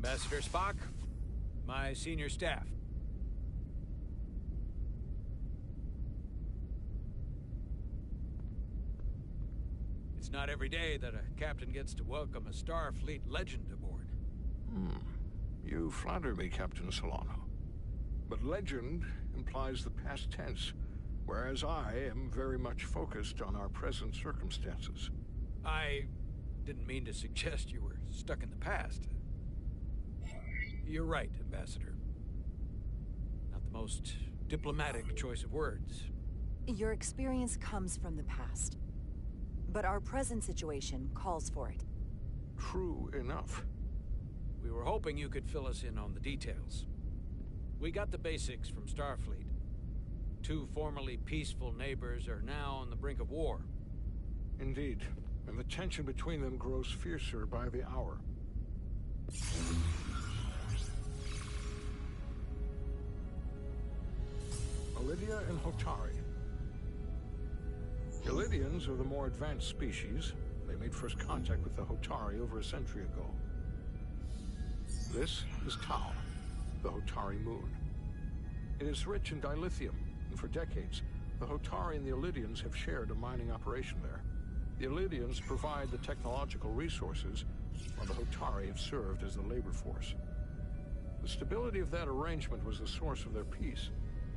Ambassador Spock, my senior staff. It's not every day that a captain gets to welcome a Starfleet legend aboard. You flatter me, Captain Solano. But legend implies the past tense, whereas I am very much focused on our present circumstances. I didn't mean to suggest you were stuck in the past. You're right, Ambassador. Not the most diplomatic choice of words. Your experience comes from the past. But our present situation calls for it. True enough. We were hoping you could fill us in on the details. We got the basics from Starfleet. Two formerly peaceful neighbors are now on the brink of war. Indeed, and the tension between them grows fiercer by the hour. Lydia and Hotari. Illydians are the more advanced species. They made first contact with the Hotari over a century ago. This is Tau, the Hotari moon. It is rich in dilithium, and for decades, the Hotari and the Illydians have shared a mining operation there. The Illydians provide the technological resources, while the Hotari have served as the labor force. The stability of that arrangement was the source of their peace,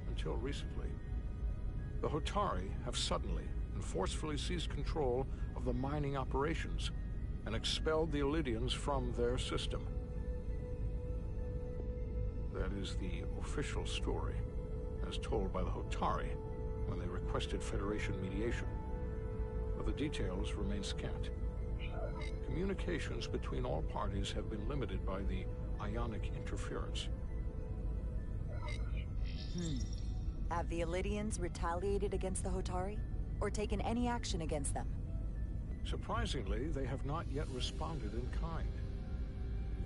until recently. The Hotari have suddenly and forcefully seized control of the mining operations and expelled the Illydians from their system. That is the official story, as told by the Hotari when they requested Federation mediation. But the details remain scant. Communications between all parties have been limited by the ionic interference. Have the Illydians retaliated against the Hotari? Or taken any action against them? Surprisingly, they have not yet responded in kind.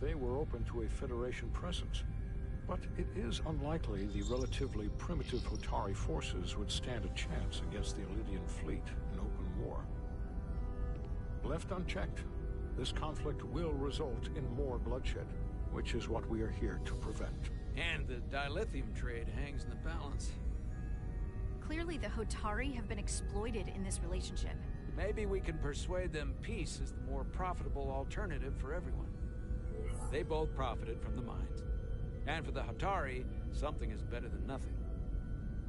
They were open to a Federation presence, but it is unlikely the relatively primitive Hotari forces would stand a chance against the Illydian fleet in open war. Left unchecked, this conflict will result in more bloodshed, which is what we are here to prevent. And the dilithium trade hangs in the balance. Clearly the Hotari have been exploited in this relationship. Maybe we can persuade them peace is the more profitable alternative for everyone. They both profited from the mines. And for the Hotari, something is better than nothing.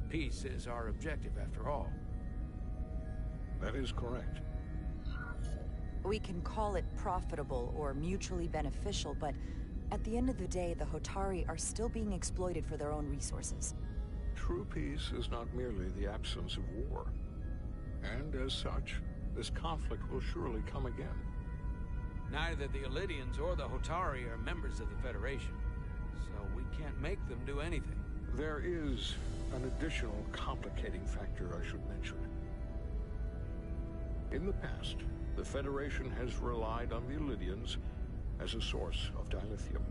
Peace is our objective after all. That is correct. We can call it profitable or mutually beneficial, but at the end of the day, the Hotari are still being exploited for their own resources. True peace is not merely the absence of war. And as such, this conflict will surely come again. Neither the Illydians or the Hotari are members of the Federation, so we can't make them do anything. There is an additional complicating factor I should mention. In the past, the Federation has relied on the Illydians as a source of dilithium.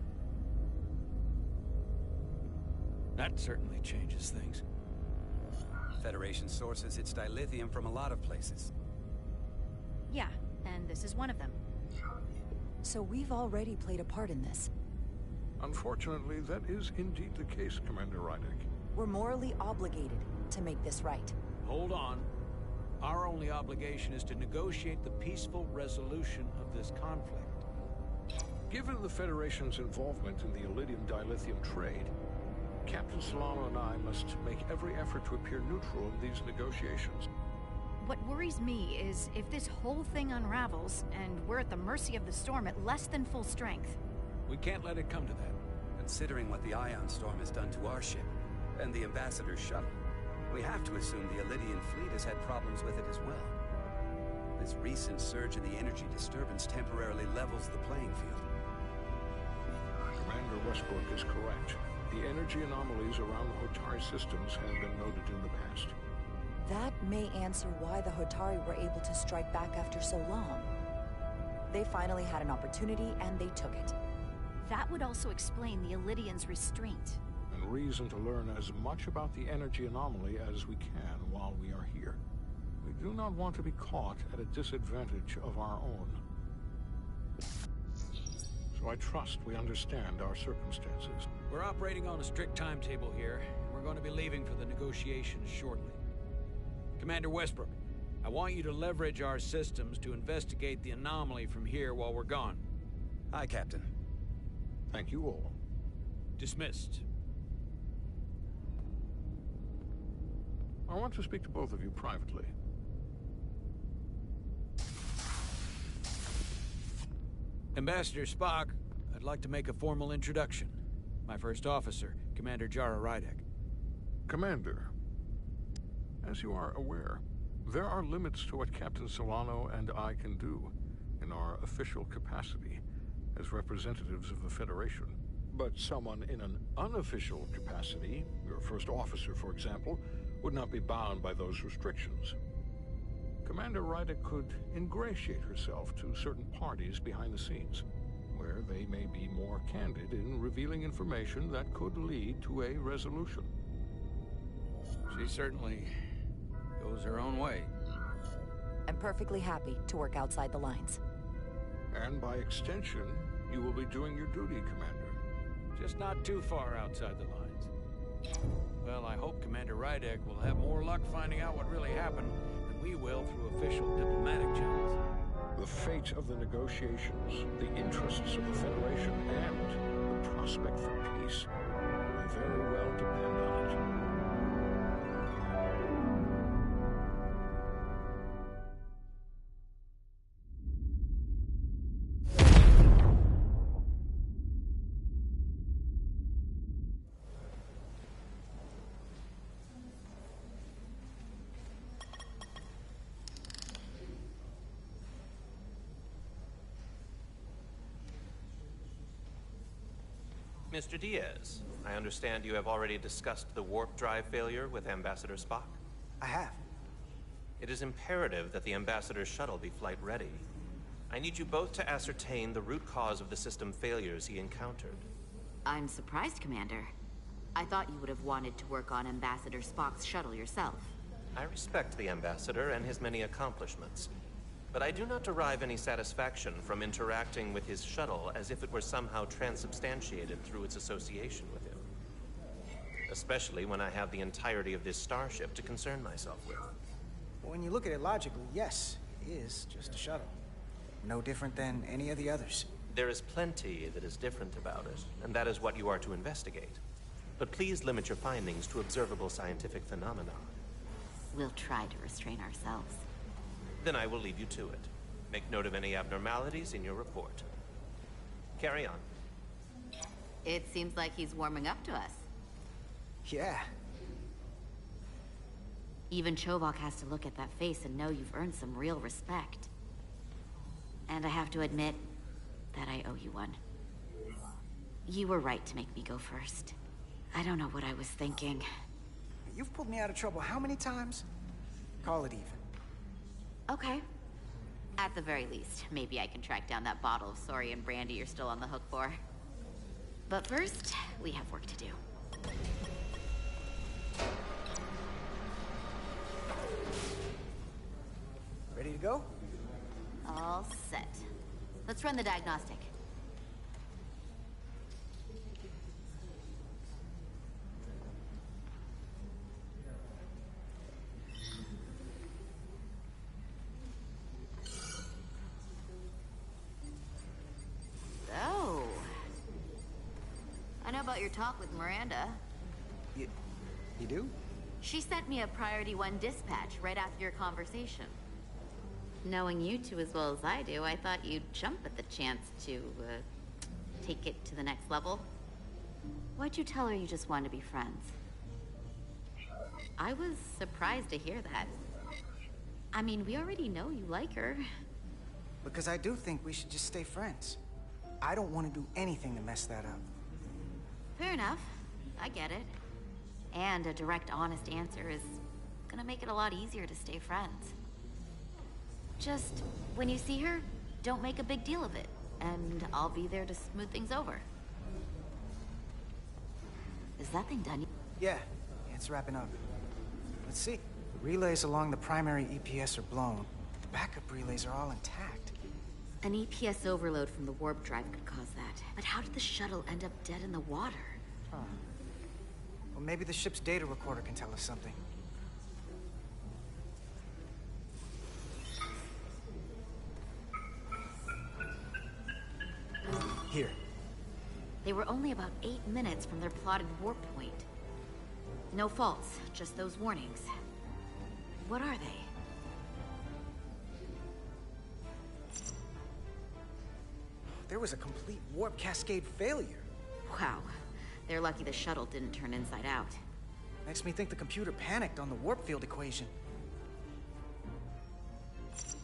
That certainly changes things. Federation sources its dilithium from a lot of places. Yeah, and this is one of them. So we've already played a part in this. Unfortunately, that is indeed the case, Commander Rydick. We're morally obligated to make this right. Hold on. Our only obligation is to negotiate the peaceful resolution of this conflict. Given the Federation's involvement in the Illydian dilithium trade, Captain Solano and I must make every effort to appear neutral in these negotiations. What worries me is if this whole thing unravels, and we're at the mercy of the storm at less than full strength. We can't let it come to that. Considering what the ion storm has done to our ship, and the Ambassador's shuttle, we have to assume the Illydian fleet has had problems with it as well. This recent surge in the energy disturbance temporarily levels the playing field. Commander Westbrook is correct. The energy anomalies around the Hotari systems have been noted in the past. That may answer why the Hotari were able to strike back after so long. They finally had an opportunity, and they took it. That would also explain the Illydians' restraint. And reason to learn as much about the energy anomaly as we can while we are here. We do not want to be caught at a disadvantage of our own. So so I trust we understand our circumstances. We're operating on a strict timetable here, and we're going to be leaving for the negotiations shortly. Commander Westbrook, I want you to leverage our systems to investigate the anomaly from here while we're gone. Aye, Captain. Thank you all. Dismissed. I want to speak to both of you privately. Ambassador Spock, I'd like to make a formal introduction. My first officer, Commander Jara Rydek. Commander, as you are aware, there are limits to what Captain Solano and I can do in our official capacity as representatives of the Federation. But someone in an unofficial capacity, your first officer, for example, would not be bound by those restrictions. Commander Rydek could ingratiate herself to certain parties behind the scenes, where they may be more candid in revealing information that could lead to a resolution. She certainly goes her own way. I'm perfectly happy to work outside the lines. And by extension, you will be doing your duty, Commander. Just not too far outside the lines. Well, I hope Commander Rydek will have more luck finding out what really happened than we will through official diplomatic channels. The fate of the negotiations, the interests of the Federation, and the prospect for peace will very well depend on it. Mr. Diaz, I understand you have already discussed the warp drive failure with Ambassador Spock. I have. It is imperative that the Ambassador's shuttle be flight ready. I need you both to ascertain the root cause of the system failures he encountered. I'm surprised, Commander. I thought you would have wanted to work on Ambassador Spock's shuttle yourself. I respect the Ambassador and his many accomplishments, but I do not derive any satisfaction from interacting with his shuttle as if it were somehow transubstantiated through its association with him. Especially when I have the entirety of this starship to concern myself with. When you look at it logically, yes, it is just a shuttle. No different than any of the others. There is plenty that is different about it, and that is what you are to investigate. But please limit your findings to observable scientific phenomena. We'll try to restrain ourselves. Then I will leave you to it. Make note of any abnormalities in your report. Carry on. It seems like he's warming up to us. Yeah. Even Chovok has to look at that face and know you've earned some real respect. And I have to admit that I owe you one. You were right to make me go first. I don't know what I was thinking. You've pulled me out of trouble how many times? Call it even. Okay. At the very least, maybe I can track down that bottle of Saurian brandy you're still on the hook for. But first, we have work to do. Ready to go? All set. Let's run the diagnostic. So, I know about your talk with Miranda. You do? She sent me a Priority 1 dispatch right after your conversation. Knowing you two as well as I do, I thought you'd jump at the chance to, take it to the next level. Why'd you tell her you just wanted to be friends? I was surprised to hear that. I mean, we already know you like her. Because I do think we should just stay friends. I don't want to do anything to mess that up. Fair enough. I get it. And a direct, honest answer is gonna make it a lot easier to stay friends. Just, when you see her, don't make a big deal of it, and I'll be there to smooth things over. Is that thing done? Yeah, it's wrapping up. Let's see. The relays along the primary EPS are blown. The backup relays are all intact. An EPS overload from the warp drive could cause that. But how did the shuttle end up dead in the water? Huh. Well, maybe the ship's data recorder can tell us something. Here. They were only about 8 minutes from their plotted warp point. No faults, just those warnings. What are they? There was a complete warp cascade failure. Wow. They're lucky the shuttle didn't turn inside out. Makes me think the computer panicked on the warp field equation. The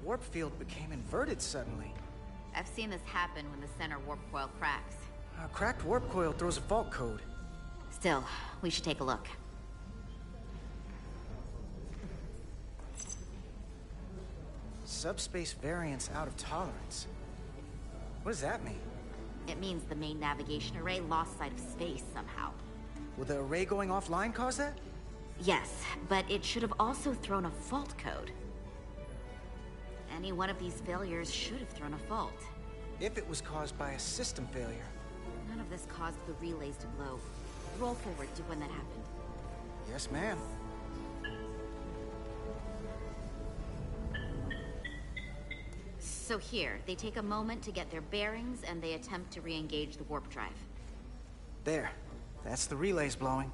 warp field became inverted suddenly. I've seen this happen when the center warp coil cracks. A cracked warp coil throws a fault code. Still, we should take a look. Subspace variance out of tolerance. What does that mean? It means the main navigation array lost sight of space somehow. Will the array going offline cause that? Yes, but it should have also thrown a fault code. Any one of these failures should have thrown a fault. If it was caused by a system failure. None of this caused the relays to blow. Roll forward to when that happened. Yes, ma'am. So here, they take a moment to get their bearings and they attempt to re-engage the warp drive. There. That's the relays blowing.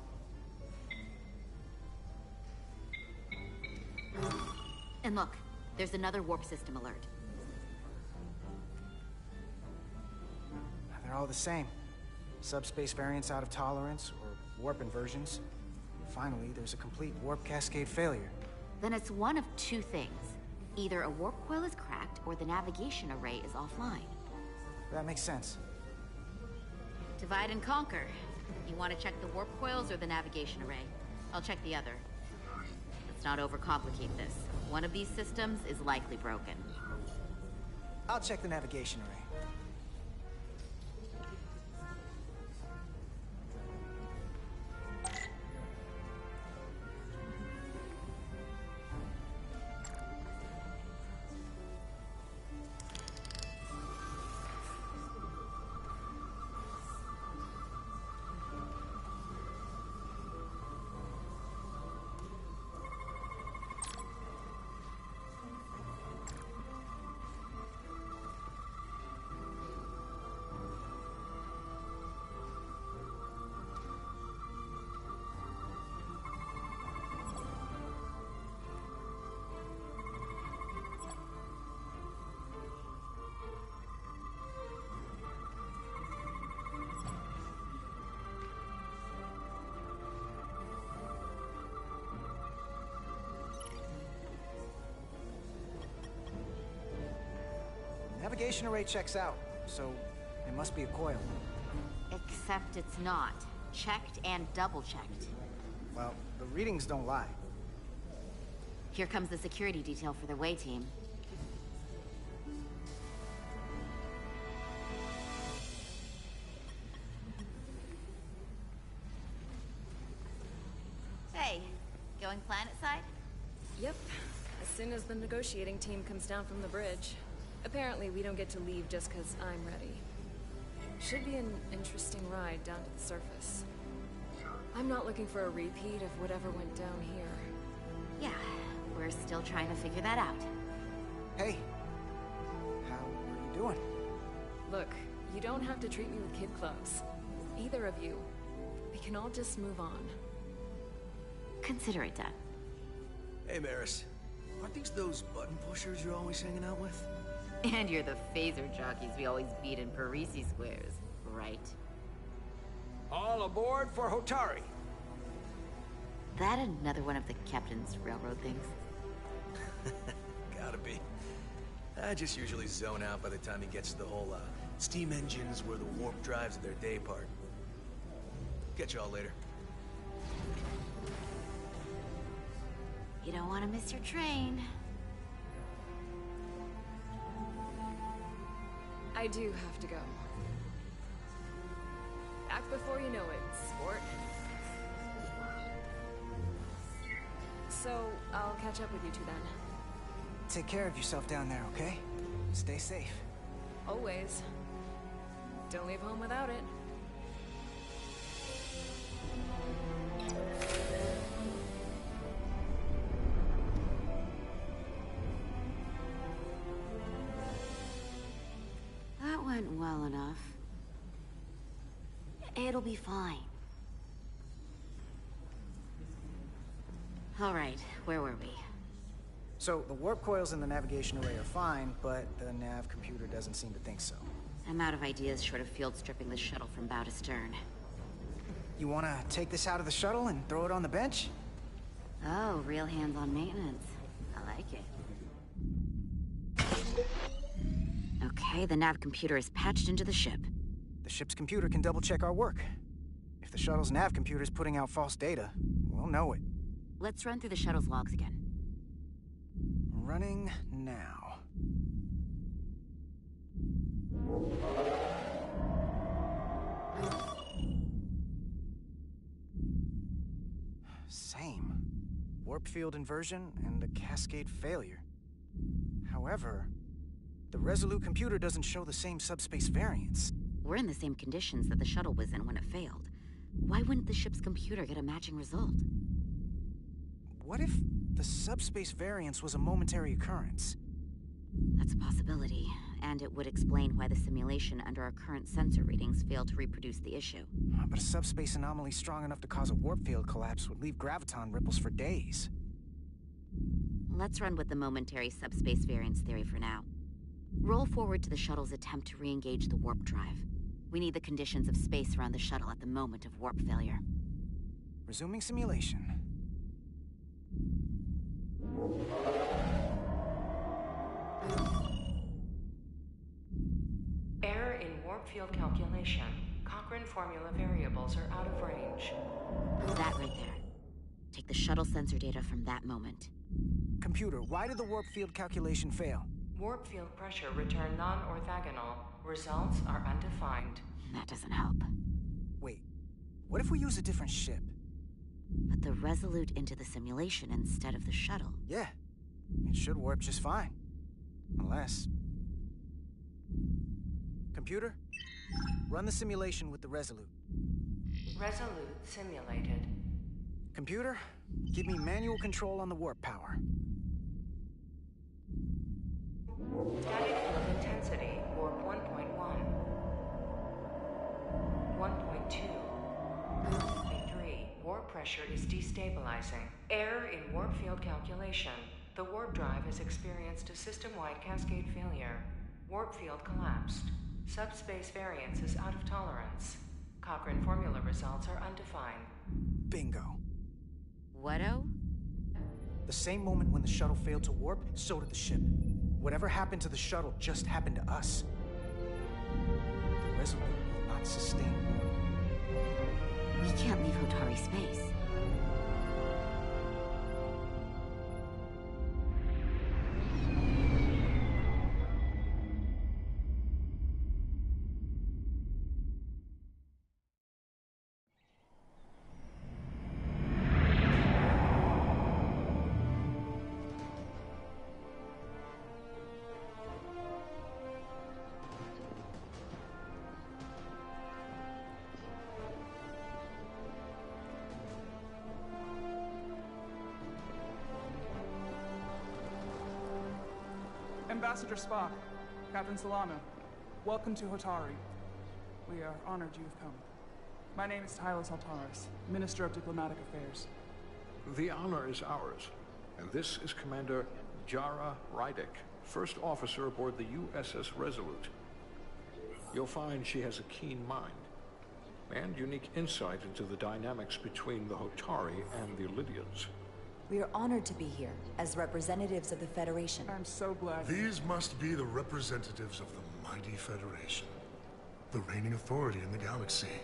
And look, there's another warp system alert. They're all the same. Subspace variance out of tolerance, or warp inversions. Finally, there's a complete warp cascade failure. Then it's one of two things. Either a warp coil is cracked, or the navigation array is offline. That makes sense. Divide and conquer. You want to check the warp coils or the navigation array? I'll check the other. Let's not overcomplicate this. One of these systems is likely broken. I'll check the navigation array. Navigation array checks out, so it must be a coil. Except it's not. Checked and double-checked. Well, the readings don't lie. Here comes the security detail for the way team. Hey, going planet-side? Yep, as soon as the negotiating team comes down from the bridge. Apparently, we don't get to leave just because I'm ready. Should be an interesting ride down to the surface. I'm not looking for a repeat of whatever went down here. Yeah, we're still trying to figure that out. Hey, how are you doing? Look, you don't have to treat me with kid gloves. Either of you. We can all just move on. Consider it done. Hey, Maris. Aren't these those button pushers you're always hanging out with? And you're the phaser jockeys we always beat in Parisi squares, right? All aboard for Hotari. That another one of the captain's railroad things? Gotta be. I just usually zone out by the time he gets to the whole, steam engines were the warp drives of their day part. Catch y'all later. You don't want to miss your train. I do have to go. Act before you know it, sport. So, I'll catch up with you two then. Take care of yourself down there, okay? Stay safe. Always. Don't leave home without it. That went well enough. It'll be fine. All right, where were we? So, the warp coils in the navigation array are fine, but the nav computer doesn't seem to think so. I'm out of ideas short of field stripping the shuttle from bow to stern. You wanna take this out of the shuttle and throw it on the bench? Oh, real hands-on maintenance. I like it. Okay, the nav computer is patched into the ship. The ship's computer can double-check our work. If the shuttle's nav computer's putting out false data, we'll know it. Let's run through the shuttle's logs again. Running now. Same. Warp field inversion and a cascade failure. However, the Resolute computer doesn't show the same subspace variance. We're in the same conditions that the shuttle was in when it failed. Why wouldn't the ship's computer get a matching result? What if the subspace variance was a momentary occurrence? That's a possibility, and it would explain why the simulation under our current sensor readings failed to reproduce the issue. But a subspace anomaly strong enough to cause a warp field collapse would leave graviton ripples for days. Let's run with the momentary subspace variance theory for now. Roll forward to the shuttle's attempt to re-engage the warp drive. We need the conditions of space around the shuttle at the moment of warp failure. Resuming simulation. Error in warp field calculation. Cochrane formula variables are out of range. That right there. Take the shuttle sensor data from that moment. Computer, why did the warp field calculation fail? Warp field pressure returned non-orthogonal. Results are undefined. That doesn't help. Wait, what if we use a different ship? Put the Resolute into the simulation instead of the shuttle. Yeah, it should warp just fine. Unless... Computer, run the simulation with the Resolute. Resolute simulated. Computer, give me manual control on the warp power. Static field intensity, warp 1.1. 1.2. 3. Warp pressure is destabilizing. Error in warp field calculation. The warp drive has experienced a system-wide cascade failure. Warp field collapsed. Subspace variance is out of tolerance. Cochrane formula results are undefined. Bingo. What-o? The same moment when the shuttle failed to warp, so did the ship. Whatever happened to the shuttle just happened to us. The Resolute will not sustain warp. We can't leave Hotari space. Ambassador Spock, Captain Solano, welcome to Hotari. We are honored you have come. My name is Tylos Altaris, Minister of Diplomatic Affairs. The honor is ours, and this is Commander Jara Rydick, first officer aboard the USS Resolute. You'll find she has a keen mind, and unique insight into the dynamics between the Hotari and the Illydians. We are honored to be here, as representatives of the Federation. I'm so glad. These must be the representatives of the mighty Federation. The reigning authority in the galaxy.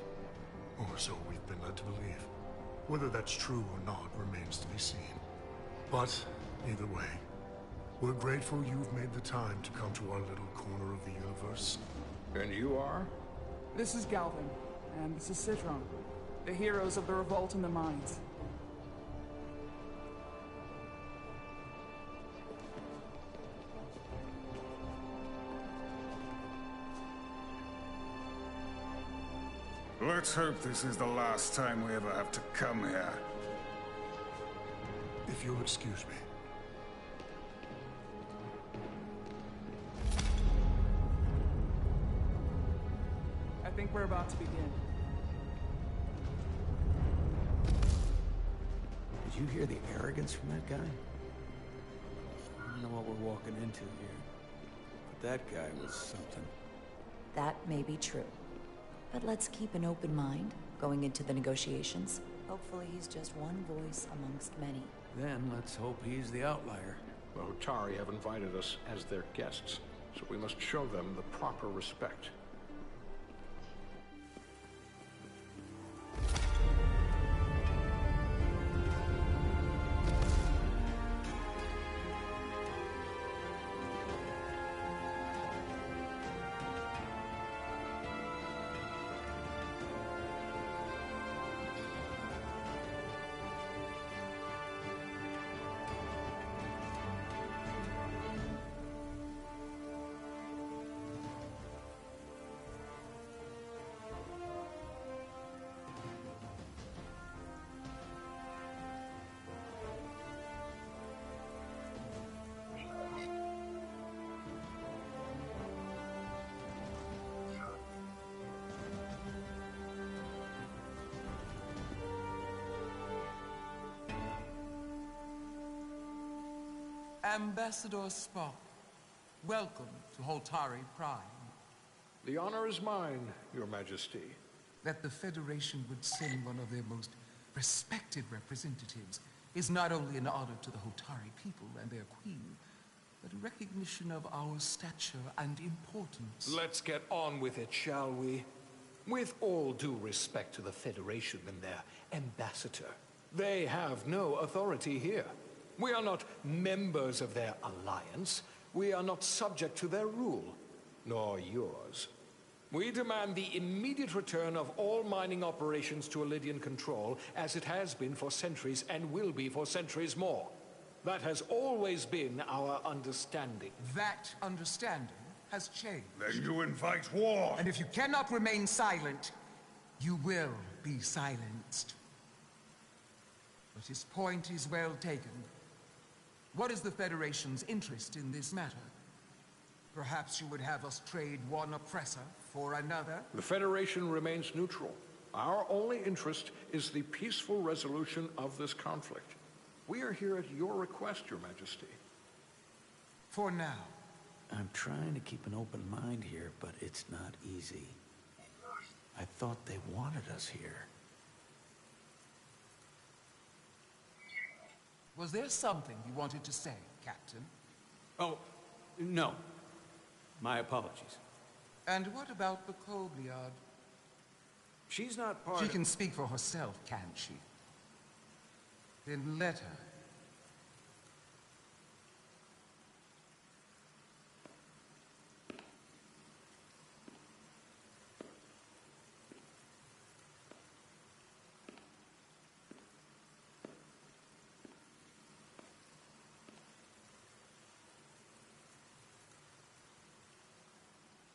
Or so we've been led to believe. Whether that's true or not remains to be seen. But, either way, we're grateful you've made the time to come to our little corner of the universe. And you are? This is Galvin, and this is Citron, the heroes of the revolt in the mines. Let's hope this is the last time we ever have to come here. If you'll excuse me. I think we're about to begin. Did you hear the arrogance from that guy? I don't know what we're walking into here, but that guy was something. That may be true. But let's keep an open mind going into the negotiations. Hopefully he's just one voice amongst many. Then let's hope he's the outlier. The Hotari have invited us as their guests, so we must show them the proper respect. Ambassador Spock, welcome to Hotari Prime. The honor is mine, Your Majesty. That the Federation would send one of their most respected representatives is not only an honor to the Hotari people and their queen, but a recognition of our stature and importance. Let's get on with it, shall we? With all due respect to the Federation and their ambassador, they have no authority here. We are not members of their alliance. We are not subject to their rule, nor yours. We demand the immediate return of all mining operations to Elydian control, as it has been for centuries and will be for centuries more. That has always been our understanding. That understanding has changed. Then you invite war! And if you cannot remain silent, you will be silenced. But his point is well taken. What is the Federation's interest in this matter? Perhaps you would have us trade one oppressor for another? The Federation remains neutral. Our only interest is the peaceful resolution of this conflict. We are here at your request, Your Majesty. For now. I'm trying to keep an open mind here, but it's not easy. I thought they wanted us here. Was there something you wanted to say, Captain? Oh, no. My apologies. And what about the Kobliard? She's not part She of... can speak for herself, can't she? Then let her.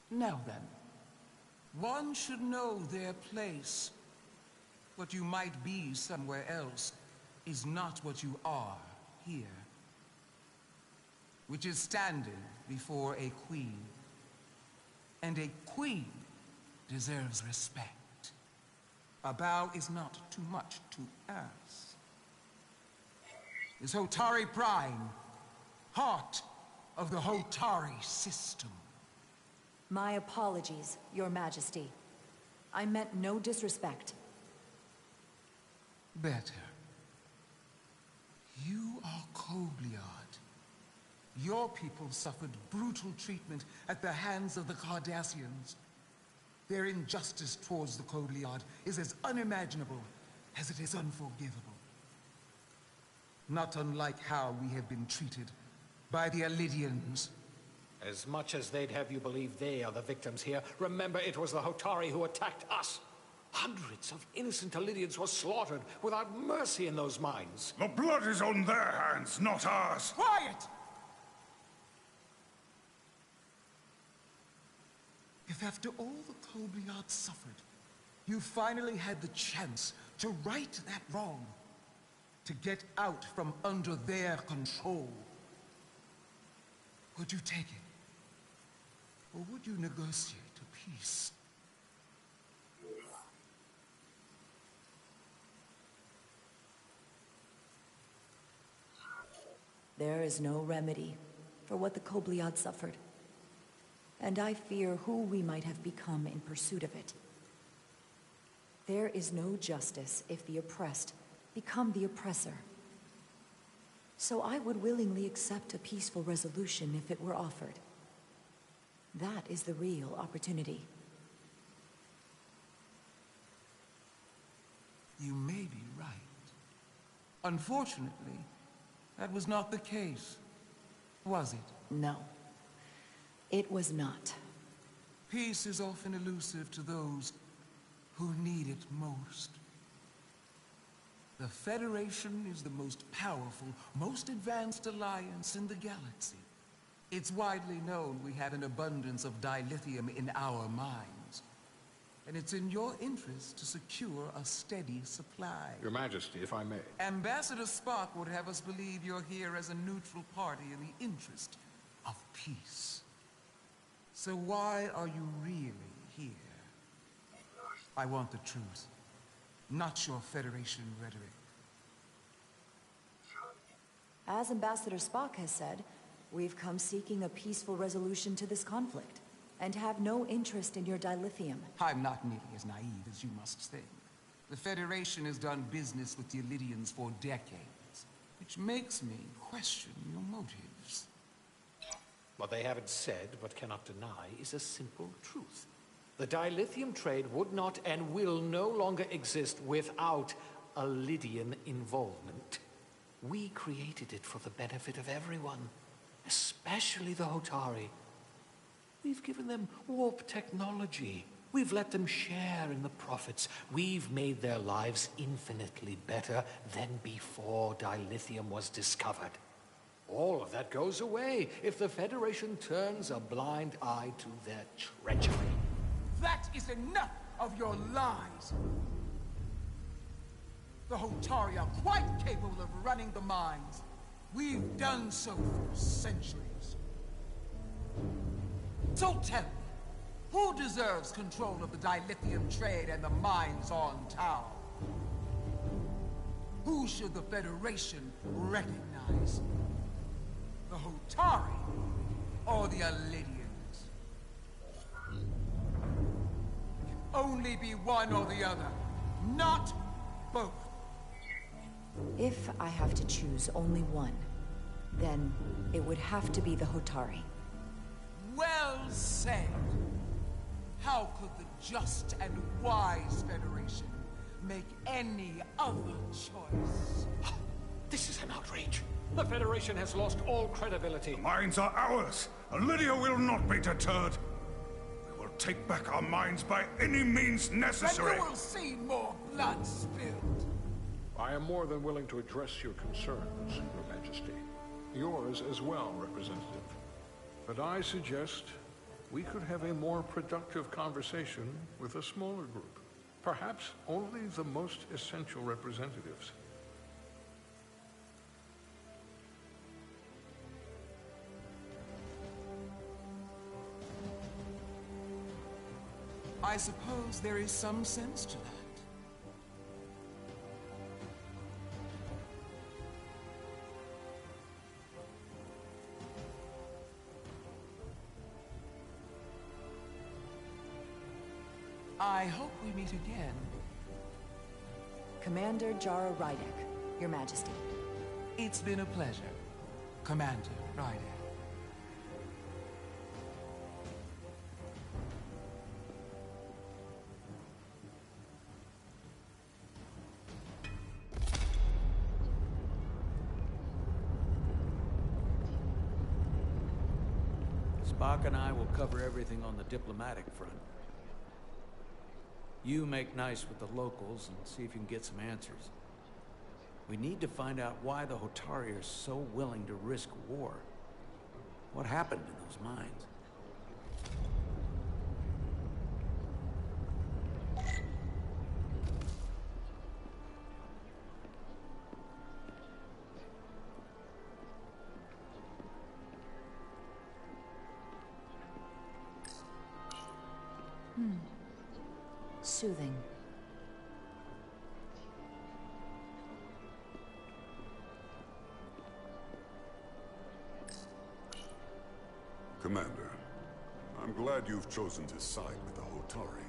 Now then, one should know their place. What you might be somewhere else is not what you are here. Which is standing before a queen. And a queen deserves respect. A bow is not too much to ask. Is Hotari Prime, heart of the Hotari system. My apologies, Your Majesty. I meant no disrespect. Better. You are Kobliard. Your people suffered brutal treatment at the hands of the Cardassians. Their injustice towards the Kobliard is as unimaginable as it is unforgivable. Not unlike how we have been treated by the Elydians. As much as they'd have you believe they are the victims here, remember it was the Hotari who attacked us. Hundreds of innocent Elydians were slaughtered without mercy in those mines. The blood is on their hands, not ours! Quiet! If after all the Kobliard suffered, You finally had the chance to right that wrong, to get out from under their control. Would you take it? Or would you negotiate a peace? There is no remedy for what the Kobliad suffered. And I fear who we might have become in pursuit of it. There is no justice if the oppressed become the oppressor. So I would willingly accept a peaceful resolution if it were offered. That is the real opportunity. You may be right. Unfortunately, that was not the case, was it? No, it was not. Peace is often elusive to those who need it most. The Federation is the most powerful, most advanced alliance in the galaxy. It's widely known we have an abundance of dilithium in our mines. And it's in your interest to secure a steady supply. Your Majesty, if I may. Ambassador Spock would have us believe you're here as a neutral party in the interest of peace. So why are you really here? I want the truth, not your Federation rhetoric. As Ambassador Spock has said, we've come seeking a peaceful resolution to this conflict, and have no interest in your dilithium. I'm not nearly as naive as you must think. The Federation has done business with the Illydians for decades, which makes me question your motives. What they haven't said, but cannot deny, is a simple truth. The dilithium trade would not and will no longer exist without Illydian involvement. We created it for the benefit of everyone, especially the Hotari. We've given them warp technology. We've let them share in the profits. We've made their lives infinitely better than before dilithium was discovered. All of that goes away if the Federation turns a blind eye to their treachery. That is enough of your lies! The Hotari are quite capable of running the mines. We've done so for centuries. So tell me, who deserves control of the dilithium trade and the mines on Tau? Who should the Federation recognize? The Hotari or the Illydians? It can only be one or the other, not both. If I have to choose only one, then it would have to be the Hotari. Well said. How could the just and wise Federation make any other choice? This is an outrage. The Federation has lost all credibility. The mines are ours, and Lydia will not be deterred. We will take back our mines by any means necessary. And you will see more blood spilled. I am more than willing to address your concerns, Your Majesty. Yours as well, Representative. But I suggest we could have a more productive conversation with a smaller group. Perhaps only the most essential representatives. I suppose there is some sense to that. I hope we meet again. Commander Jara Rydek, Your Majesty. It's been a pleasure, Commander Rydek. Spock and I will cover everything on the diplomatic front. You make nice with the locals and see if you can get some answers. We need to find out why the Hotari are so willing to risk war. What happened in those mines? soothing. Commander, I'm glad you've chosen to side with the Hotari.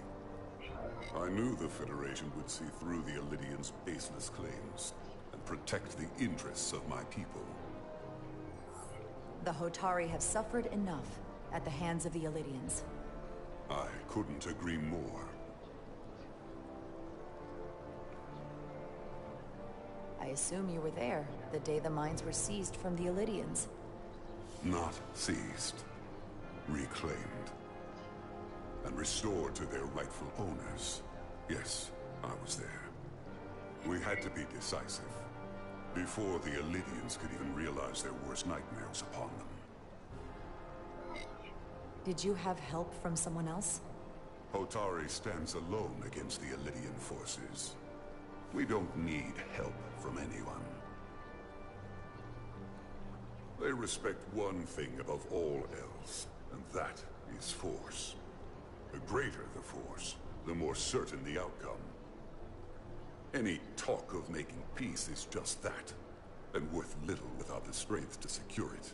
I knew the Federation would see through the Illidians' baseless claims and protect the interests of my people. The Hotari have suffered enough at the hands of the Illidians. I couldn't agree more. I assume you were there the day the mines were seized from the Illidians. Not seized. Reclaimed. And restored to their rightful owners. Yes, I was there. We had to be decisive. Before the Illidians could even realize their worst nightmares upon them. Did you have help from someone else? Hotari stands alone against the Illidian forces. We don't need help from anyone. They respect one thing above all else, and that is force. The greater the force, the more certain the outcome. Any talk of making peace is just that, and worth little without the strength to secure it.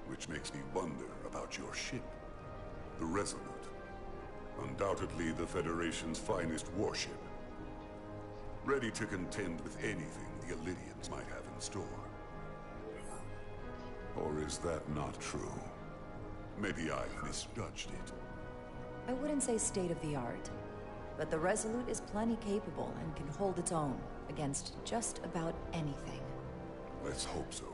Which makes me wonder about your ship, the Resolute. Undoubtedly the Federation's finest warship. Ready to contend with anything the Illidians might have in store. Or is that not true? Maybe I've misjudged it. I wouldn't say state-of-the-art, but the Resolute is plenty capable and can hold its own against just about anything. Let's hope so.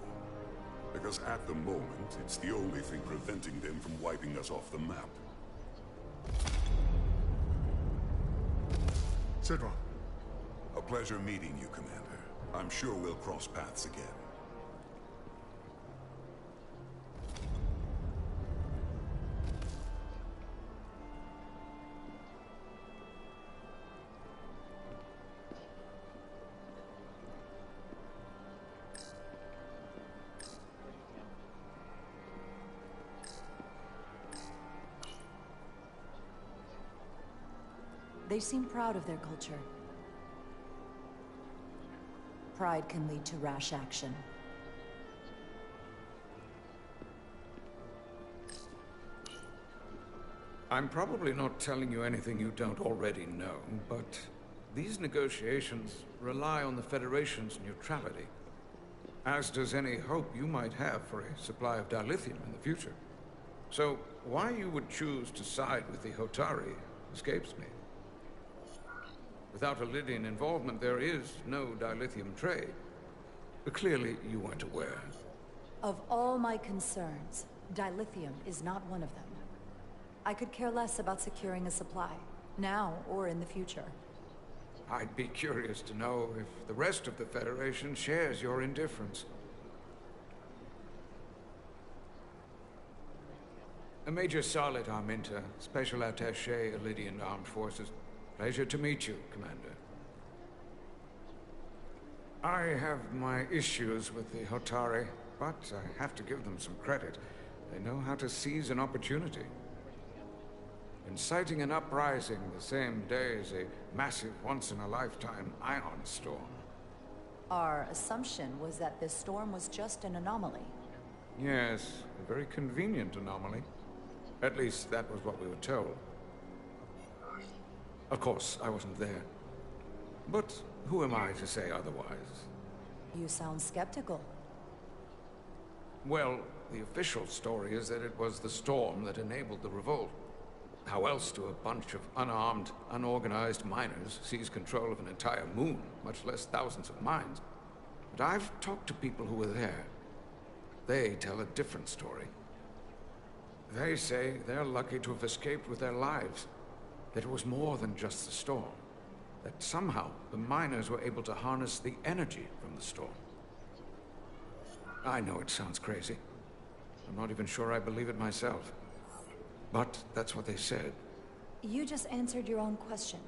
Because at the moment, it's the only thing preventing them from wiping us off the map. Sidron. A pleasure meeting you, Commander. I'm sure we'll cross paths again. They seem proud of their culture. Pride can lead to rash action. I'm probably not telling you anything you don't already know, but these negotiations rely on the Federation's neutrality, as does any hope you might have for a supply of dilithium in the future. So, why you would choose to side with the Hotari escapes me. Without Illidian involvement, there is no dilithium trade. But clearly, you weren't aware. Of all my concerns, dilithium is not one of them. I could care less about securing a supply, now or in the future. I'd be curious to know if the rest of the Federation shares your indifference. Major Solid Arminta, Special Attaché, Illidian Armed Forces. Pleasure to meet you, Commander. I have my issues with the Hotari, but I have to give them some credit. They know how to seize an opportunity. Inciting an uprising the same day as a massive, once-in-a-lifetime ion storm. Our assumption was that this storm was just an anomaly. Yes, a very convenient anomaly. At least that was what we were told. Of course, I wasn't there. But who am I to say otherwise? You sound skeptical. Well, the official story is that it was the storm that enabled the revolt. How else do a bunch of unarmed, unorganized miners seize control of an entire moon, much less thousands of mines? But I've talked to people who were there. They tell a different story. They say they're lucky to have escaped with their lives. That it was more than just the storm. That somehow the miners were able to harness the energy from the storm. I know it sounds crazy. I'm not even sure I believe it myself. But that's what they said. You just answered your own question.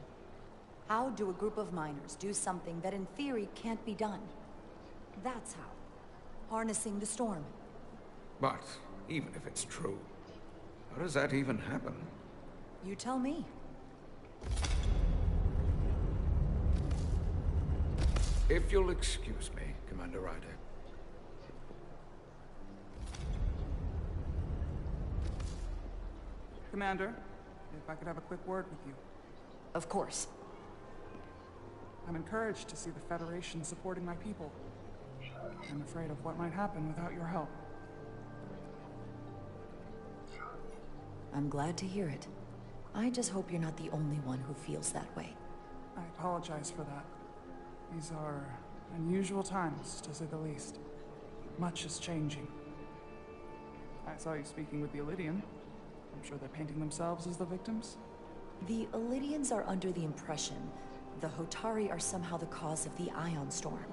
How do a group of miners do something that in theory can't be done? That's how. Harnessing the storm. But even if it's true, how does that even happen? You tell me. If you'll excuse me, Commander Ryder. Commander, if I could have a quick word with you. Of course. I'm encouraged to see the Federation supporting my people. I'm afraid of what might happen without your help. I'm glad to hear it. I just hope you're not the only one who feels that way. I apologize for that. These are unusual times, to say the least. Much is changing. I saw you speaking with the Elydian. I'm sure they're painting themselves as the victims. The Elydians are under the impression the Hotari are somehow the cause of the Ion Storm.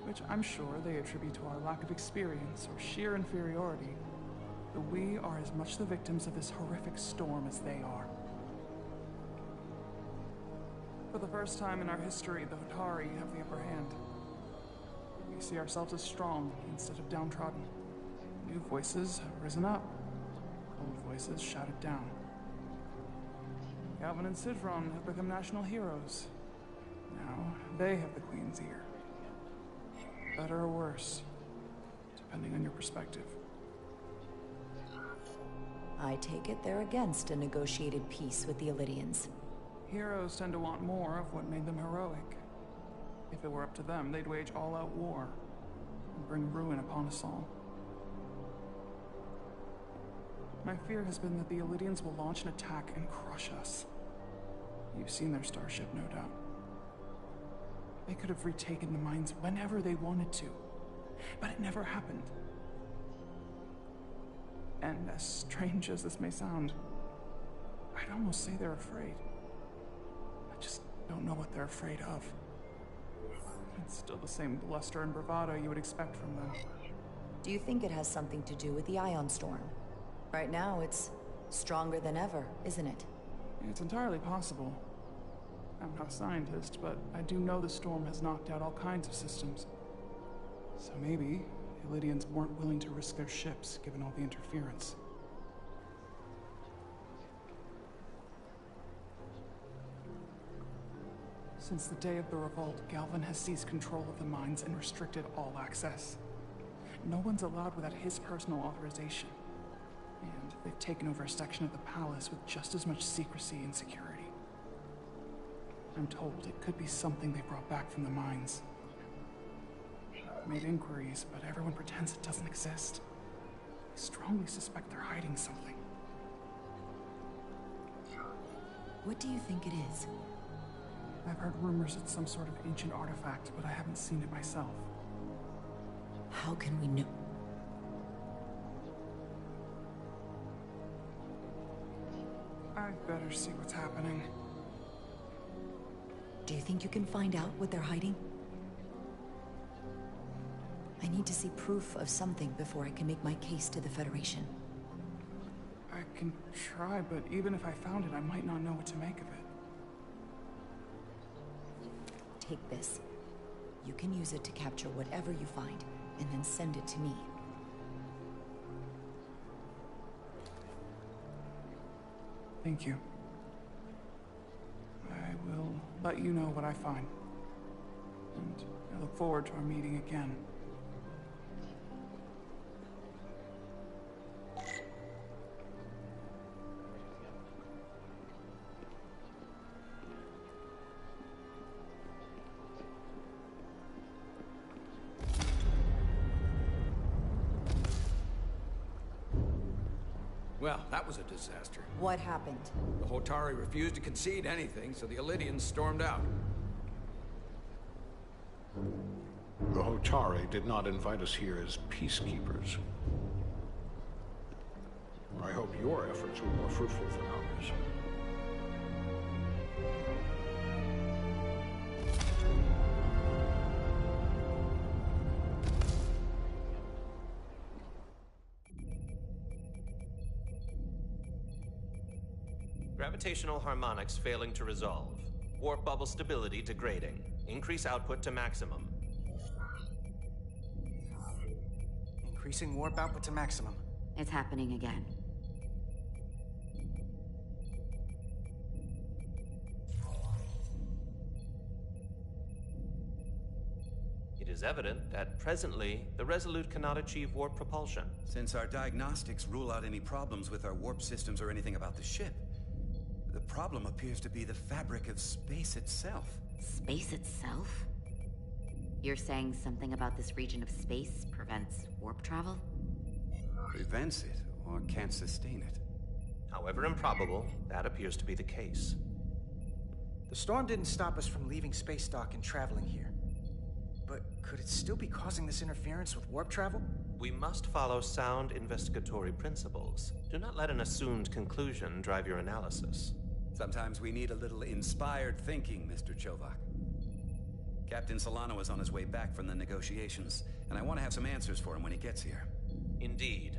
Which I'm sure they attribute to our lack of experience or sheer inferiority. But we are as much the victims of this horrific storm as they are. For the first time in our history, the Hotari have the upper hand. We see ourselves as strong instead of downtrodden. New voices have risen up. Old voices shouted down. Galvin and Sidron have become national heroes. Now they have the Queen's ear. Better or worse, depending on your perspective. I take it they're against a negotiated peace with the Elydians. Heroes tend to want more of what made them heroic. If it were up to them, they'd wage all-out war and bring ruin upon us all. My fear has been that the Elydians will launch an attack and crush us. You've seen their starship, no doubt. They could have retaken the mines whenever they wanted to, but it never happened. And as strange as this may sound, I'd almost say they're afraid. I just don't know what they're afraid of. It's still the same bluster and bravado you would expect from them. Do you think it has something to do with the Ion Storm? Right now, it's stronger than ever, isn't it? It's entirely possible. I'm not a scientist, but I do know the storm has knocked out all kinds of systems. So maybe the Elydians weren't willing to risk their ships, given all the interference. Since the day of the revolt, Galvin has seized control of the mines and restricted all access. No one's allowed without his personal authorization. And they've taken over a section of the palace with just as much secrecy and security. I'm told it could be something they brought back from the mines. I've made inquiries, but everyone pretends it doesn't exist. I strongly suspect they're hiding something. What do you think it is? I've heard rumors it's some sort of ancient artifact, but I haven't seen it myself. How can we know? I'd better see what's happening. Do you think you can find out what they're hiding? I need to see proof of something before I can make my case to the Federation. I can try, but even if I found it, I might not know what to make of it. Take this. You can use it to capture whatever you find, and then send it to me. Thank you. I will let you know what I find. And I look forward to our meeting again. Well, that was a disaster. What happened? The Hotari refused to concede anything, so the Elydians stormed out. The Hotari did not invite us here as peacekeepers. I hope your efforts were more fruitful than ours. Gravitational harmonics failing to resolve. Warp bubble stability degrading. Increase output to maximum. Increasing warp output to maximum. It's happening again. is evident that presently, the Resolute cannot achieve warp propulsion. Since our diagnostics rule out any problems with our warp systems or anything about the ship, the problem appears to be the fabric of space itself. Space itself? You're saying something about this region of space prevents warp travel? Prevents it, or can't sustain it. However improbable, that appears to be the case. The storm didn't stop us from leaving space dock and traveling here. But could it still be causing this interference with warp travel? We must follow sound investigatory principles. Do not let an assumed conclusion drive your analysis. Sometimes we need a little inspired thinking, Mr. Chovak. Captain Solano is on his way back from the negotiations, and I want to have some answers for him when he gets here. Indeed.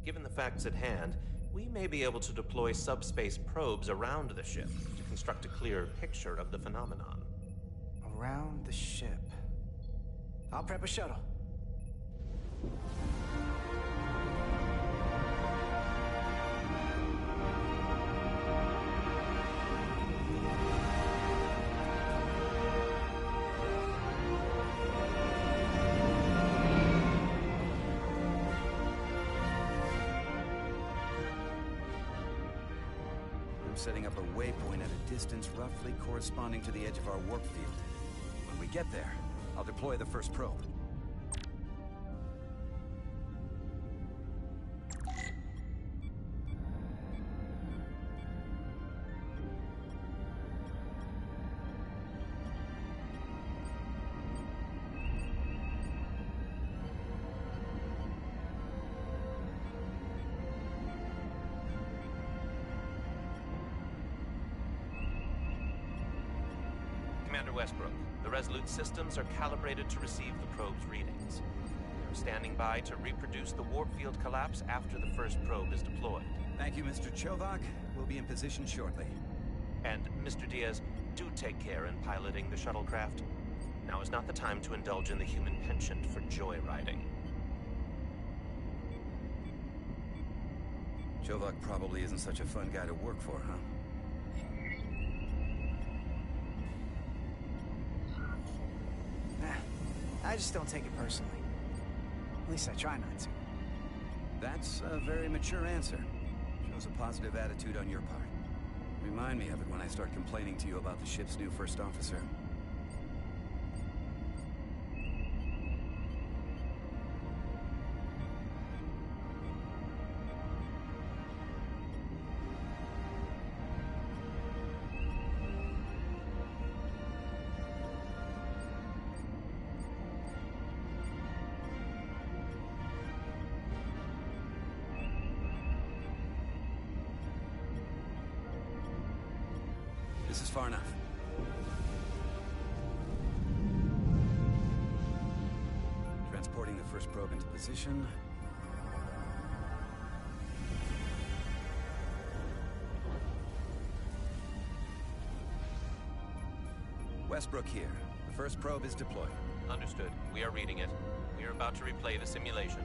Given the facts at hand, we may be able to deploy subspace probes around the ship to construct a clear picture of the phenomenon. Around the ship. I'll prep a shuttle. Setting up a waypoint at a distance roughly corresponding to the edge of our warp field. When we get there, I'll deploy the first probe. Commander Westbrook, the Resolute systems are calibrated to receive the probe's readings. We are standing by to reproduce the warp field collapse after the first probe is deployed. Thank you, Mr. Chovak. We'll be in position shortly. And, Mr. Diaz, do take care in piloting the shuttlecraft. Now is not the time to indulge in the human penchant for joyriding. Chovak probably isn't such a fun guy to work for, huh? I just don't take it personally. At least I try not to. That's a very mature answer. Shows a positive attitude on your part. Remind me of it when I start complaining to you about the ship's new first officer. This is far enough. Transporting the first probe into position. Westbrook here. The first probe is deployed. Understood. We are reading it. We are about to replay the simulation.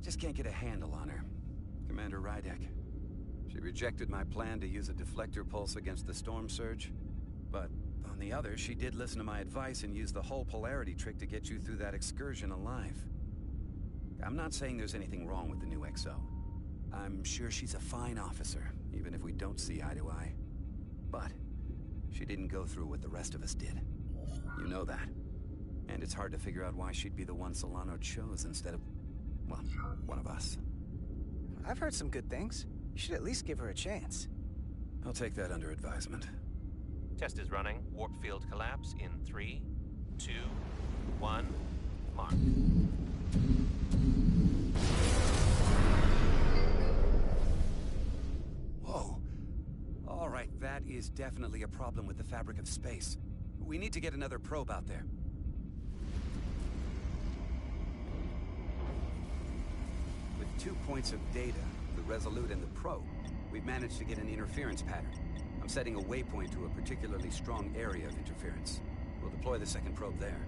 Just can't get a handle on her. Commander Rydek. She rejected my plan to use a deflector pulse against the storm surge. But on the other, she did listen to my advice and use the whole polarity trick to get you through that excursion alive. I'm not saying there's anything wrong with the new XO. I'm sure she's a fine officer, even if we don't see eye to eye. But she didn't go through what the rest of us did. You know that. And it's hard to figure out why she'd be the one Solano chose instead of, well, one of us. I've heard some good things. You should at least give her a chance. I'll take that under advisement. Test is running. Warp field collapse in 3, 2, 1, mark. Whoa. All right, that is definitely a problem with the fabric of space. We need to get another probe out there. With 2 points of data, the Resolute and the probe, we've managed to get an interference pattern. I'm setting a waypoint to a particularly strong area of interference. We'll deploy the second probe there.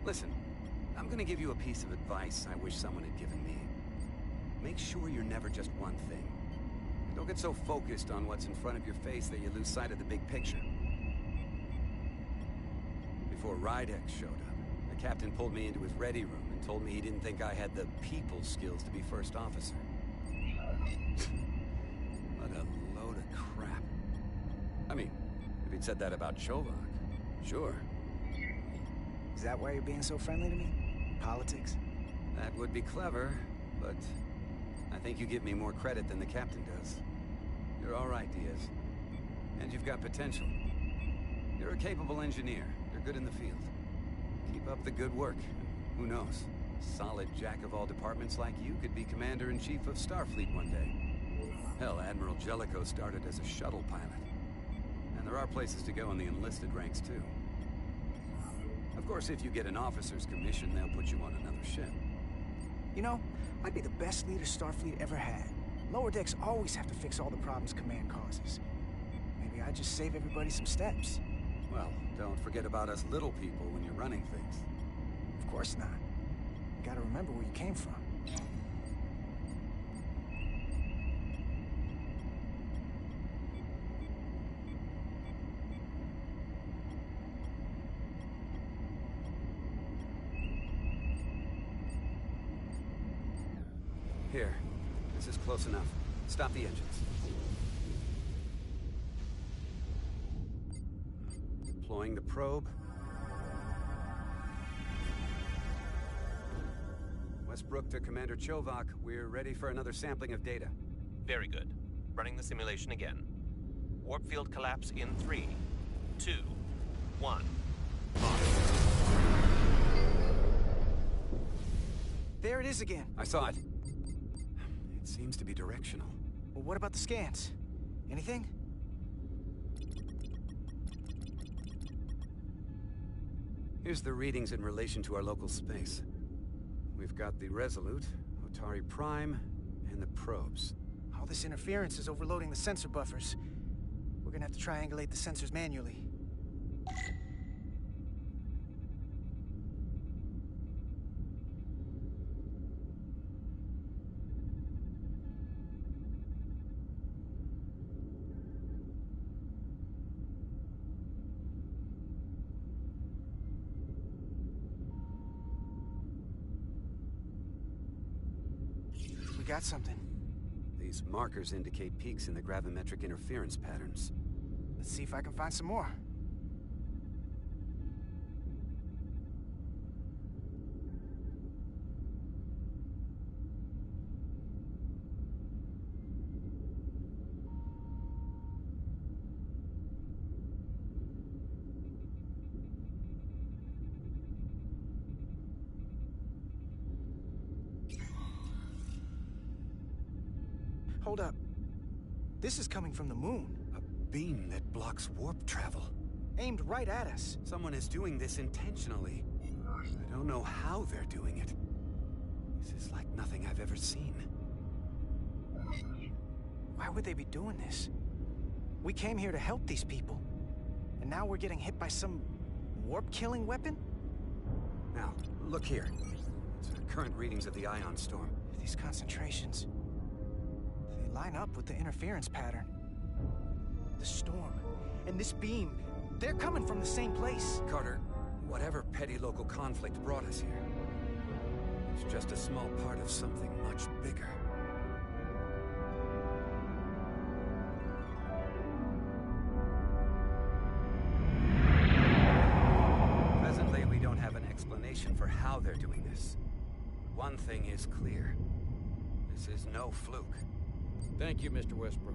Listen, I'm gonna give you a piece of advice I wish someone had given me. Make sure you're never just one thing. Don't get so focused on what's in front of your face that you lose sight of the big picture. Before Rydex showed up, the captain pulled me into his ready room and told me he didn't think I had the people skills to be first officer. What a load of crap. I mean, if he'd said that about Chovak, sure. Is that why you're being so friendly to me? Politics? That would be clever, but I think you give me more credit than the captain does. You're all right, Diaz. And you've got potential. You're a capable engineer. You're good in the field. Keep up the good work. Who knows? Solid jack of all departments like you could be Commander-in-Chief of Starfleet one day. Hell, Admiral Jellicoe started as a shuttle pilot. And there are places to go in the enlisted ranks, too. Of course, if you get an officer's commission, they'll put you on another ship. You know, I'd be the best leader Starfleet ever had. Lower decks always have to fix all the problems Command causes. Maybe I'd just save everybody some steps. Well, don't forget about us little people when you're running things. Of course not. You gotta remember where you came from. Here. This is close enough. Stop the engines. Deploying the probe. Westbrook to Commander Chovak. We're ready for another sampling of data. Very good. Running the simulation again. Warp field collapse in 3, 2, 1. There it is again. I saw it. It seems to be directional. Well, what about the scans? Anything? Here's the readings in relation to our local space. We've got the Resolute, Otari Prime, and the probes. All this interference is overloading the sensor buffers. We're gonna have to triangulate the sensors manually. Got something. These markers indicate peaks in the gravimetric interference patterns. Let's see if I can find some more. Hold up. This is coming from the moon. A beam that blocks warp travel. Aimed right at us. Someone is doing this intentionally. I don't know how they're doing it. This is like nothing I've ever seen. Why would they be doing this? We came here to help these people. And now we're getting hit by some warp-killing weapon? Now, look here. It's the current readings of the ion storm. These concentrations... line up with the interference pattern. The storm and this beam, they're coming from the same place. Carter, whatever petty local conflict brought us here, it's just a small part of something much bigger. Presently, we don't have an explanation for how they're doing this. One thing is clear. This is no fluke. Thank you, Mr. Westbrook.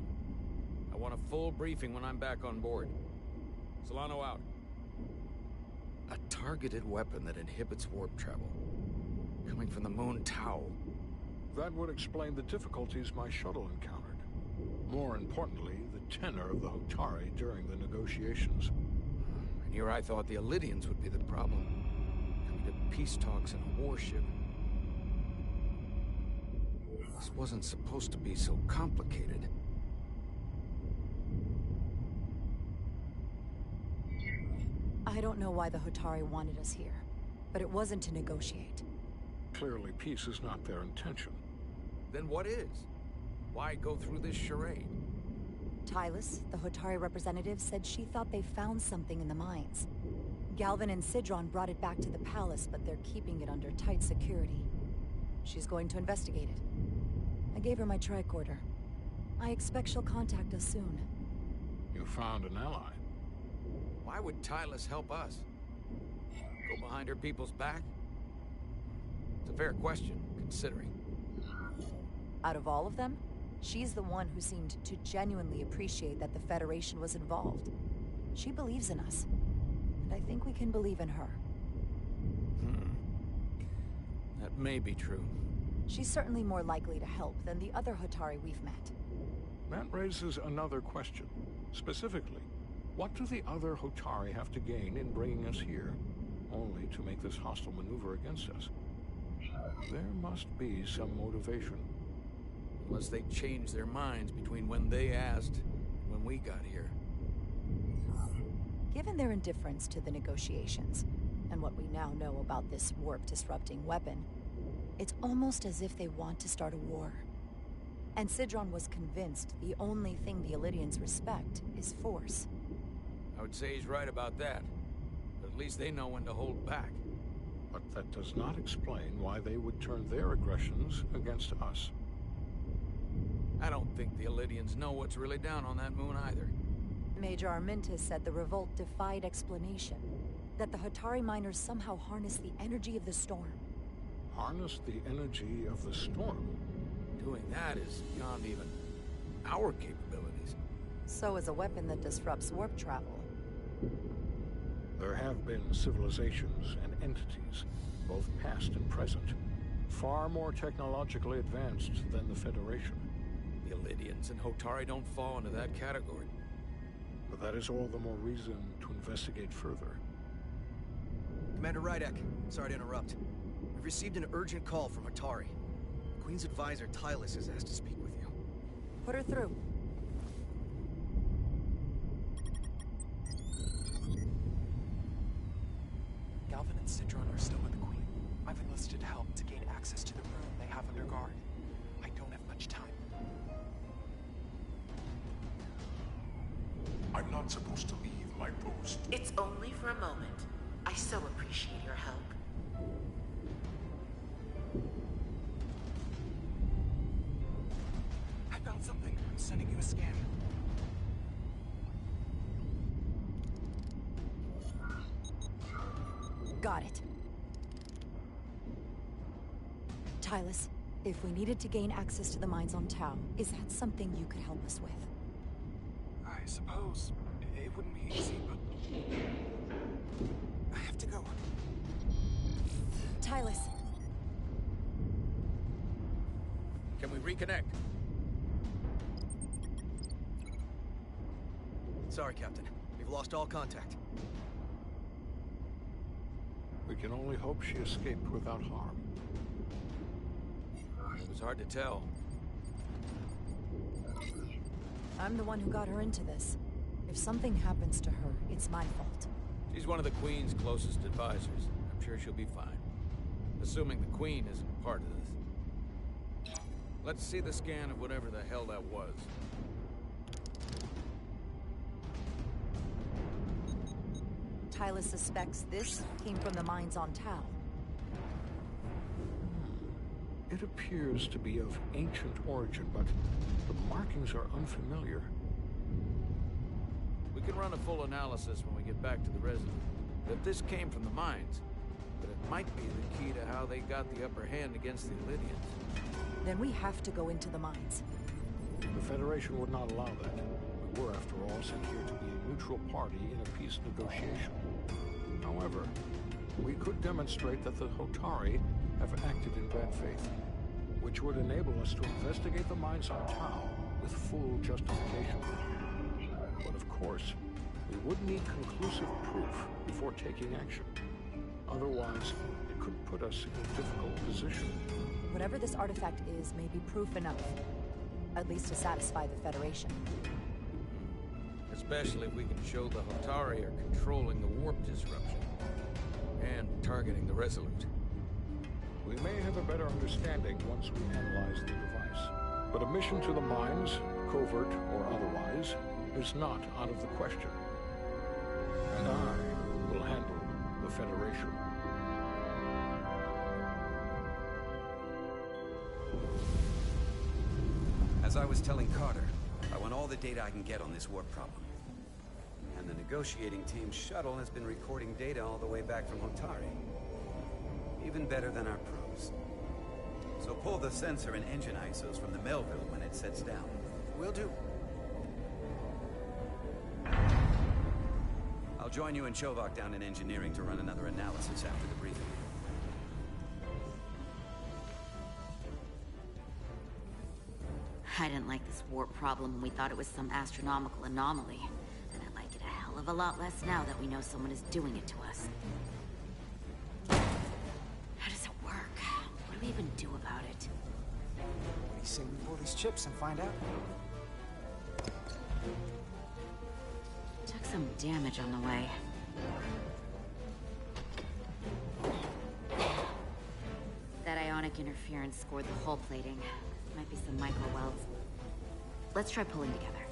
I want a full briefing when I'm back on board. Solano out. A targeted weapon that inhibits warp travel. Coming from the moon Tau. That would explain the difficulties my shuttle encountered. More importantly, the tenor of the Hotari during the negotiations. And here I thought the Elydians would be the problem. Coming to peace talks in a warship. This wasn't supposed to be so complicated. I don't know why the Hotari wanted us here. But it wasn't to negotiate. Clearly, peace is not their intention. Then what is? Why go through this charade? Tylus, the Hotari representative, said she thought they found something in the mines. Galvin and Sidron brought it back to the palace, but they're keeping it under tight security. She's going to investigate it. I gave her my tricorder. I expect she'll contact us soon. You found an ally. Why would Tylus help us? Go behind her people's back? It's a fair question, considering. Out of all of them, she's the one who seemed to genuinely appreciate that the Federation was involved. She believes in us, and I think we can believe in her. That may be true. She's certainly more likely to help than the other Hotari we've met. That raises another question. Specifically, what do the other Hotari have to gain in bringing us here, only to make this hostile maneuver against us? There must be some motivation. Unless they changed their minds between when they asked and when we got here. Given their indifference to the negotiations, and what we now know about this warp-disrupting weapon, it's almost as if they want to start a war. And Sidron was convinced the only thing the Illidians respect is force. I would say he's right about that. But at least they know when to hold back. But that does not explain why they would turn their aggressions against us. I don't think the Illidians know what's really down on that moon either. Major Armintas said the revolt defied explanation. That the Hotari miners somehow harness the energy of the storm. Harness the energy of the storm? Doing that is beyond even our capabilities. So is a weapon that disrupts warp travel. There have been civilizations and entities, both past and present, far more technologically advanced than the Federation. The Illidians and Hotari don't fall into that category. But that is all the more reason to investigate further. Commander Rydek, sorry to interrupt. We've received an urgent call from Hotari. The Queen's advisor, Tylus, has asked to speak with you. Put her through. Galvin and Sidron are still with the Queen. I've enlisted help to gain access to the room they have under guard. I don't have much time. I'm not supposed to leave my post. It's only for a moment. I so appreciate your help. I found something. I'm sending you a scan. Got it. Tylus, if we needed to gain access to the mines on Tau, is that something you could help us with? I suppose it wouldn't be easy, but I have to go. Tylus. Can we reconnect? Sorry, Captain. We've lost all contact. We can only hope she escaped without harm. It was hard to tell. I'm the one who got her into this. If something happens to her, it's my fault. She's one of the Queen's closest advisors. I'm sure she'll be fine. Assuming the Queen isn't part of this. Let's see the scan of whatever the hell that was. Tylus suspects this came from the mines on Tau. It appears to be of ancient origin, but the markings are unfamiliar. We can run a full analysis when we get back to the residence. If this came from the mines, but it might be the key to how they got the upper hand against the Illidians. Then we have to go into the mines. The Federation would not allow that. We were, after all, sent here to be a neutral party in a peace negotiation. However, we could demonstrate that the Hotari have acted in bad faith, which would enable us to investigate the mines on Tau with full justification. But of course, we would need conclusive proof before taking action. Otherwise, it could put us in a difficult position. Whatever this artifact is may be proof enough. At least to satisfy the Federation. Especially if we can show the Hotari are controlling the warp disruption. and targeting the Resolute. We may have a better understanding once we analyze the device. But a mission to the mines, covert or otherwise, is not out of the question. And I will handle the Federation. As I was telling Carter, I want all the data I can get on this warp problem. And the negotiating team's shuttle has been recording data all the way back from Otari. Even better than our probes. So pull the sensor and engine ISOs from the Melville when it sets down. Will do. I'll join you and Chovak down in engineering to run another analysis after the briefing. I didn't like this warp problem when we thought it was some astronomical anomaly. And I like it a hell of a lot less now that we know someone is doing it to us. How does it work? What do we even do about it? What do you say we pull these chips and find out? Took some damage on the way. That ionic interference scored the hull plating. Might be some micro welds. Let's try pulling together.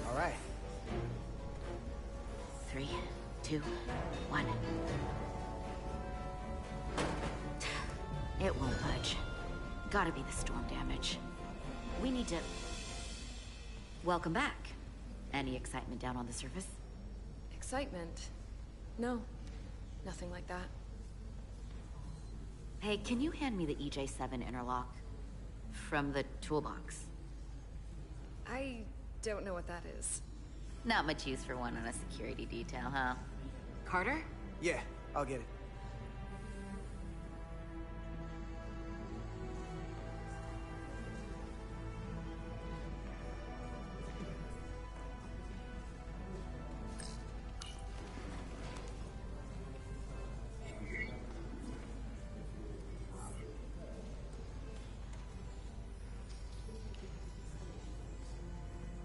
All right. 3, 2, 1. It won't budge. Gotta be the storm damage. We need to... Welcome back. Any excitement down on the surface? Excitement? No. Nothing like that. Hey, can you hand me the EJ7 interlock? From the toolbox. I don't know what that is. Not much use for one on a security detail, huh? Carter? Yeah, I'll get it.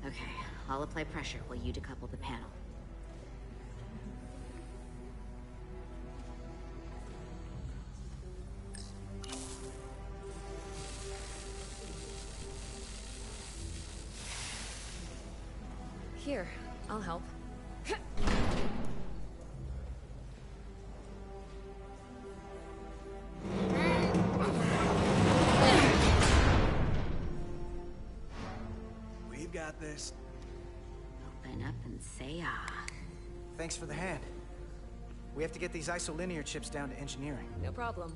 Okay, I'll apply pressure while you decouple the panel. Here, I'll help. We've got this. Open up and say ah. Thanks for the hand. We have to get these isolinear chips down to engineering. No problem.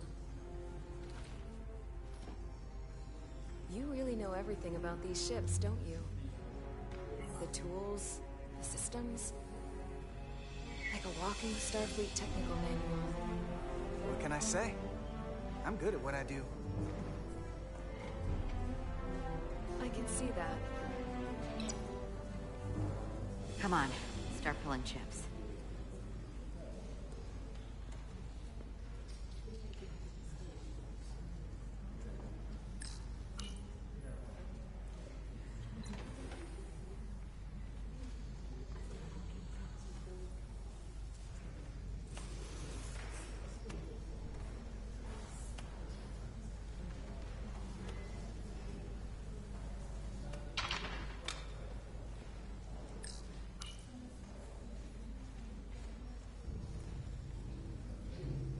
You really know everything about these ships, don't you? The tools, the systems. Like a walking Starfleet technical manual. What can I say? I'm good at what I do. I can see that. Come on, start pulling chips.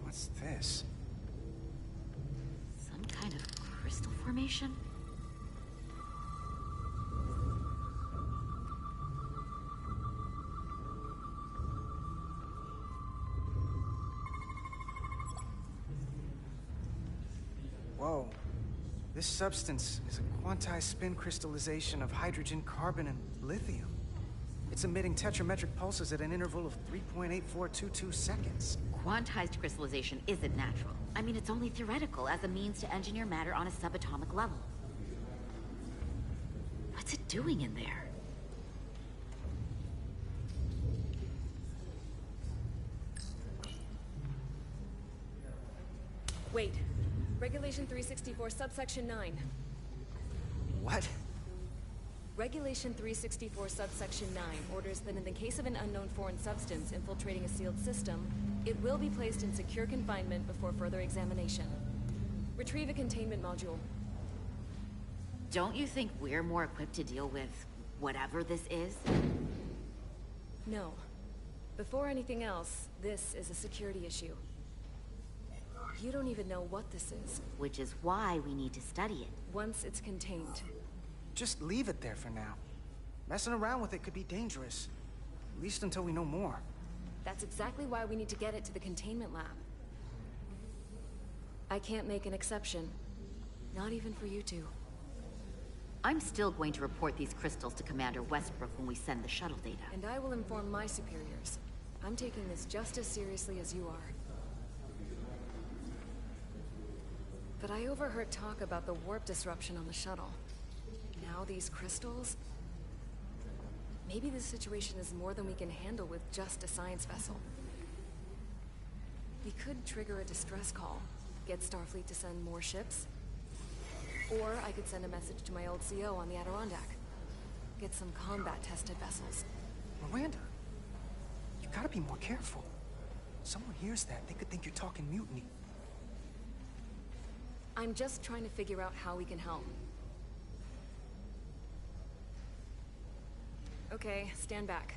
What's this? Some kind of crystal formation? Whoa. This substance is a quantized spin crystallization of hydrogen, carbon, and lithium. It's emitting tetrametric pulses at an interval of 3.8422 seconds. Quantized crystallization isn't natural. I mean, it's only theoretical as a means to engineer matter on a subatomic level. What's it doing in there? Wait. Regulation 364, subsection 9. What? Regulation 364 subsection 9 orders that in the case of an unknown foreign substance infiltrating a sealed system, it will be placed in secure confinement before further examination. Retrieve a containment module. Don't you think we're more equipped to deal with whatever this is? No. Before anything else, this is a security issue. You don't even know what this is. Which is why we need to study it. Once it's contained. Just leave it there for now. Messing around with it could be dangerous. At least until we know more. That's exactly why we need to get it to the containment lab. I can't make an exception. Not even for you two. I'm still going to report these crystals to Commander Westbrook when we send the shuttle data. And I will inform my superiors. I'm taking this just as seriously as you are. But I overheard talk about the warp disruption on the shuttle. Now these crystals? Maybe this situation is more than we can handle with just a science vessel. We could trigger a distress call, get Starfleet to send more ships. Or I could send a message to my old CO on the Adirondack. Get some combat-tested vessels. Miranda, you gotta be more careful. Someone hears that, they could think you're talking mutiny. I'm just trying to figure out how we can help. Okay, stand back.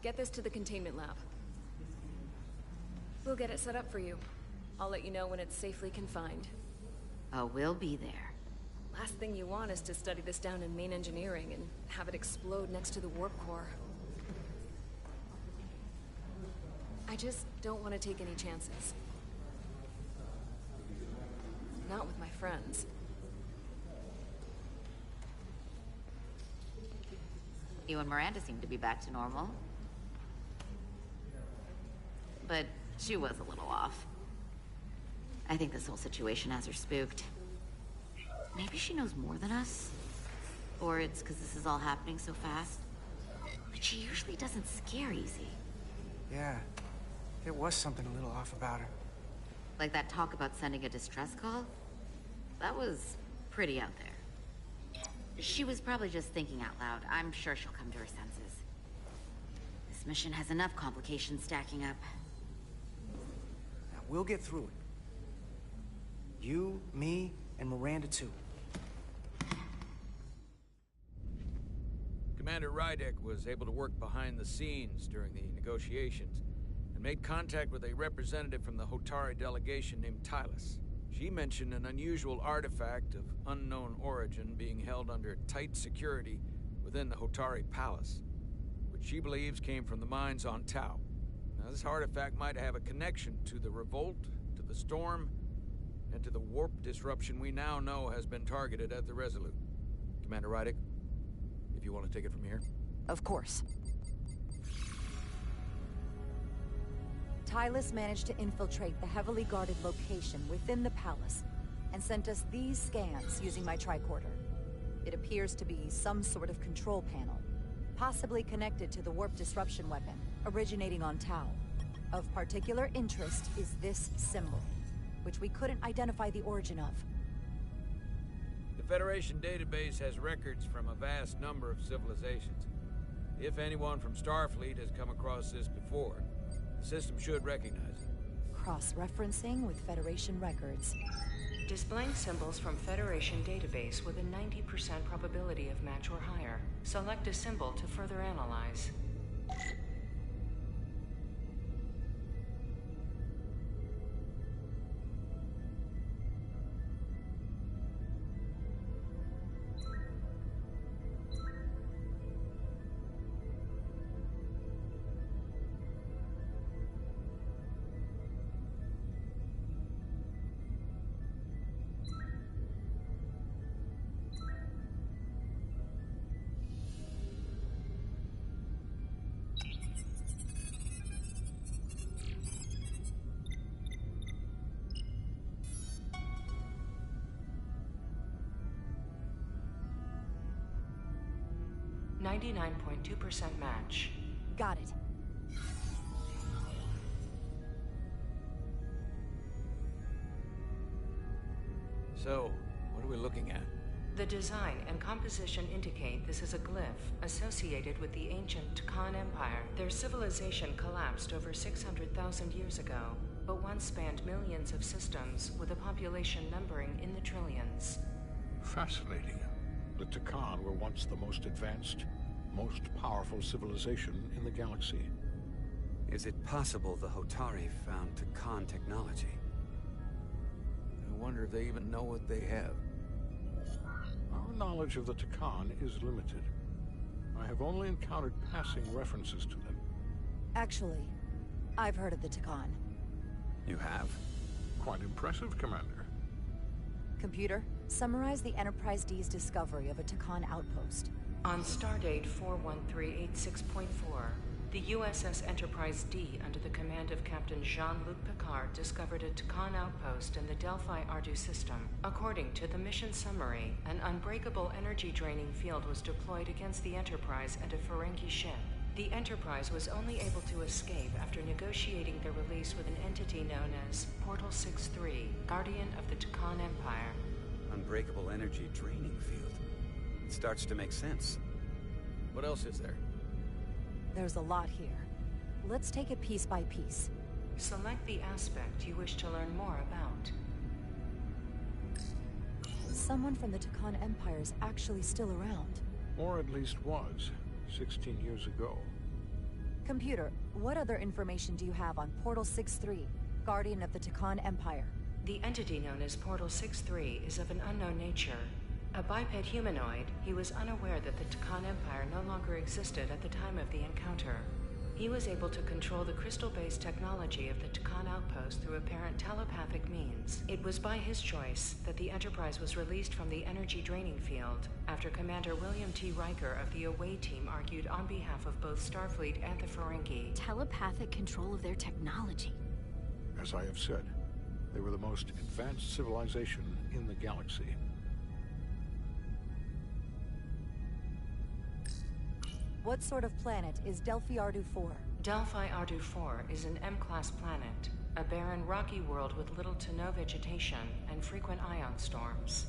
Get this to the containment lab. We'll get it set up for you. I'll let you know when it's safely confined. Oh, we'll be there. Last thing you want is to study this down in main engineering and have it explode next to the warp core. I just don't want to take any chances. Not with my friends. You and Miranda seem to be back to normal. But she was a little off. I think this whole situation has her spooked. Maybe she knows more than us? Or it's because this is all happening so fast? But she usually doesn't scare easy. Yeah, there was something a little off about her. Like that talk about sending a distress call? That was pretty out there. She was probably just thinking out loud. I'm sure she'll come to her senses. This mission has enough complications stacking up. Now, we'll get through it. You, me, and Miranda too. Commander Rydek was able to work behind the scenes during the negotiations and made contact with a representative from the Hotari delegation named Tylus. She mentioned an unusual artifact of unknown origin being held under tight security within the Hotari Palace, which she believes came from the mines on Tau. Now, this artifact might have a connection to the revolt, to the storm, and to the warp disruption we now know has been targeted at the Resolute. Commander Rydek, if you want to take it from here. Of course. Tylus managed to infiltrate the heavily guarded location within the palace and sent us these scans using my tricorder. It appears to be some sort of control panel, possibly connected to the warp disruption weapon originating on Tau. Of particular interest is this symbol, which we couldn't identify the origin of. The Federation database has records from a vast number of civilizations. If anyone from Starfleet has come across this before, the system should recognize it. Cross-referencing with Federation records. Displaying symbols from Federation database with a 90% probability of match or higher. Select a symbol to further analyze. .2% match. Got it. So, what are we looking at? The design and composition indicate this is a glyph associated with the ancient Tkon Empire. Their civilization collapsed over 600,000 years ago, but once spanned millions of systems with a population numbering in the trillions. Fascinating. The Tkon were once the most advanced, most powerful civilization in the galaxy. Is it possible the Hotari found Tkon technology? I wonder if they even know what they have. Our knowledge of the Tkon is limited. I have only encountered passing references to them. Actually, I've heard of the Tkon. You have? Quite impressive, Commander. Computer, summarize the Enterprise D's discovery of a Tkon outpost. On Stardate 41386.4, the USS Enterprise D, under the command of Captain Jean-Luc Picard, discovered a Tkon outpost in the Delphi Ardu system. According to the mission summary, an unbreakable energy-draining field was deployed against the Enterprise and a Ferengi ship. The Enterprise was only able to escape after negotiating their release with an entity known as Portal 6-3, Guardian of the Tkon Empire. Unbreakable energy draining field. It starts to make sense. What else is there? There's a lot here. Let's take it piece by piece. Select the aspect you wish to learn more about. Someone from the Tkon Empire is actually still around. Or at least was, 16 years ago. Computer, what other information do you have on Portal 6-3, Guardian of the Tkon Empire? The entity known as Portal 6-3 is of an unknown nature. A biped humanoid, he was unaware that the Tkon Empire no longer existed at the time of the encounter. He was able to control the crystal-based technology of the Tkon outpost through apparent telepathic means. It was by his choice that the Enterprise was released from the energy draining field after Commander William T. Riker of the Away Team argued on behalf of both Starfleet and the Ferengi. Telepathic control of their technology. As I have said, they were the most advanced civilization in the galaxy. What sort of planet is Delphi Ardu 4? Delphi Ardu 4 is an M-class planet, a barren rocky world with little to no vegetation and frequent ion storms.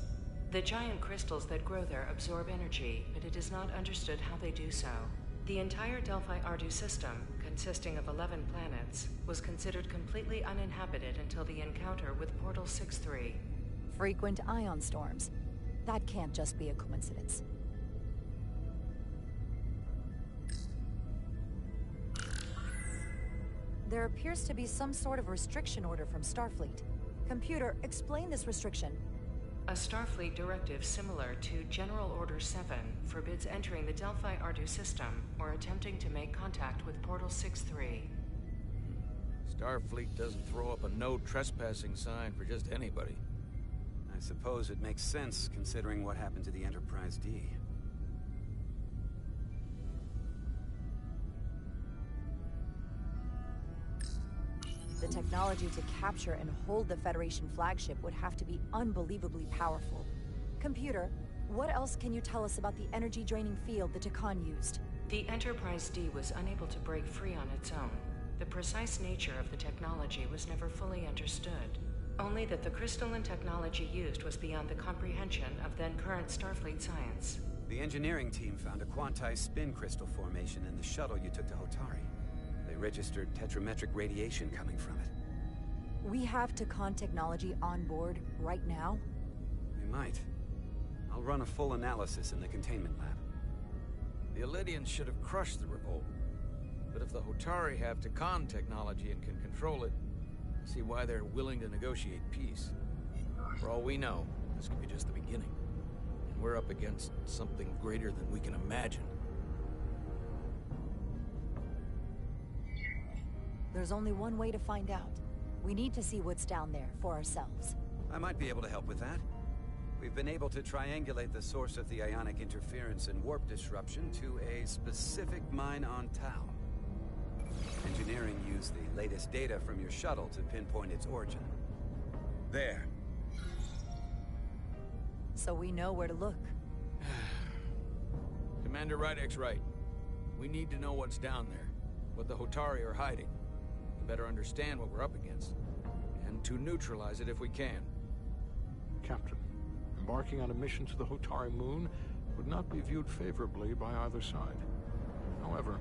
The giant crystals that grow there absorb energy, but it is not understood how they do so. The entire Delphi Ardu system, consisting of 11 planets, was considered completely uninhabited until the encounter with Portal 6-3. Frequent ion storms. That can't just be a coincidence. There appears to be some sort of restriction order from Starfleet. Computer, explain this restriction. A Starfleet directive similar to General Order 7 forbids entering the Delphi Ardu system or attempting to make contact with Portal 6-3. Starfleet doesn't throw up a no trespassing sign for just anybody. I suppose it makes sense considering what happened to the Enterprise D. The technology to capture and hold the Federation flagship would have to be unbelievably powerful. Computer, what else can you tell us about the energy-draining field the Tkon used? The Enterprise D was unable to break free on its own. The precise nature of the technology was never fully understood. Only that the crystalline technology used was beyond the comprehension of then-current Starfleet science. The engineering team found a quantized spin crystal formation in the shuttle you took to Hotari. They registered tetrametric radiation coming from it. We have Tkon technology on board right now? We might. I'll run a full analysis in the containment lab. The Illidians should have crushed the revolt. But if the Hotari have Tkon technology and can control it, I see why they're willing to negotiate peace. For all we know, this could be just the beginning. And we're up against something greater than we can imagine. There's only one way to find out. We need to see what's down there for ourselves. I might be able to help with that. We've been able to triangulate the source of the ionic interference and warp disruption to a specific mine on Tau. Engineering used the latest data from your shuttle to pinpoint its origin. There. So we know where to look. Commander Rydek's right. We need to know what's down there, what the Hotari are hiding, to better understand what we're up against, and to neutralize it if we can. Captain, embarking on a mission to the Hotari moon would not be viewed favorably by either side. However,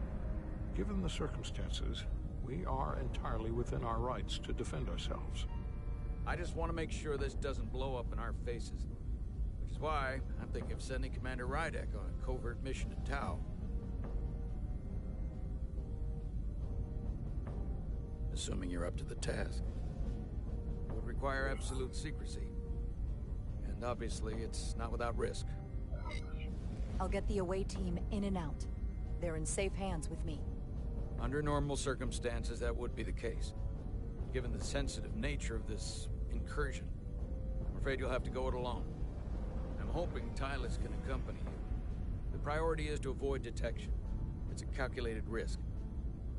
given the circumstances, we are entirely within our rights to defend ourselves. I just want to make sure this doesn't blow up in our faces. Which is why I'm thinking of sending Commander Rydek on a covert mission to Tau. Assuming you're up to the task. It would require absolute secrecy. And obviously, it's not without risk. I'll get the away team in and out. They're in safe hands with me. Under normal circumstances, that would be the case. Given the sensitive nature of this incursion, I'm afraid you'll have to go it alone. I'm hoping Tylus can accompany you. The priority is to avoid detection. It's a calculated risk.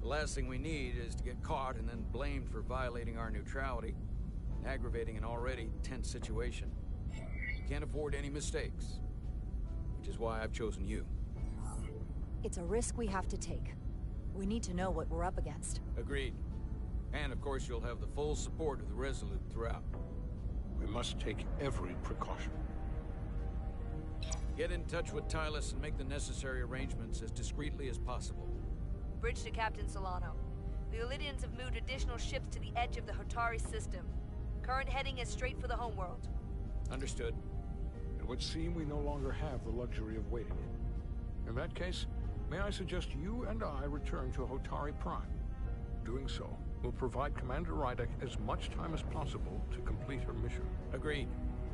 The last thing we need is to get caught and then blamed for violating our neutrality, aggravating an already tense situation. We can't afford any mistakes, which is why I've chosen you. It's a risk we have to take. We need to know what we're up against. Agreed. And of course you'll have the full support of the Resolute throughout. We must take every precaution. Get in touch with Tylus and make the necessary arrangements as discreetly as possible. Bridge to Captain Solano. The Illidians have moved additional ships to the edge of the Hotari system. Current heading is straight for the homeworld. Understood. It would seem we no longer have the luxury of waiting. In that case, may I suggest you and I return to Hotari Prime? Doing so will provide Commander Rydek as much time as possible to complete her mission. Agreed.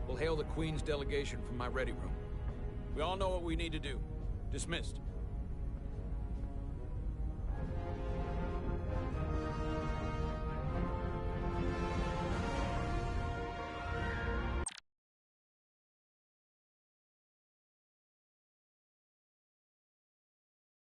We'll hail the Queen's delegation from my ready room. We all know what we need to do. Dismissed.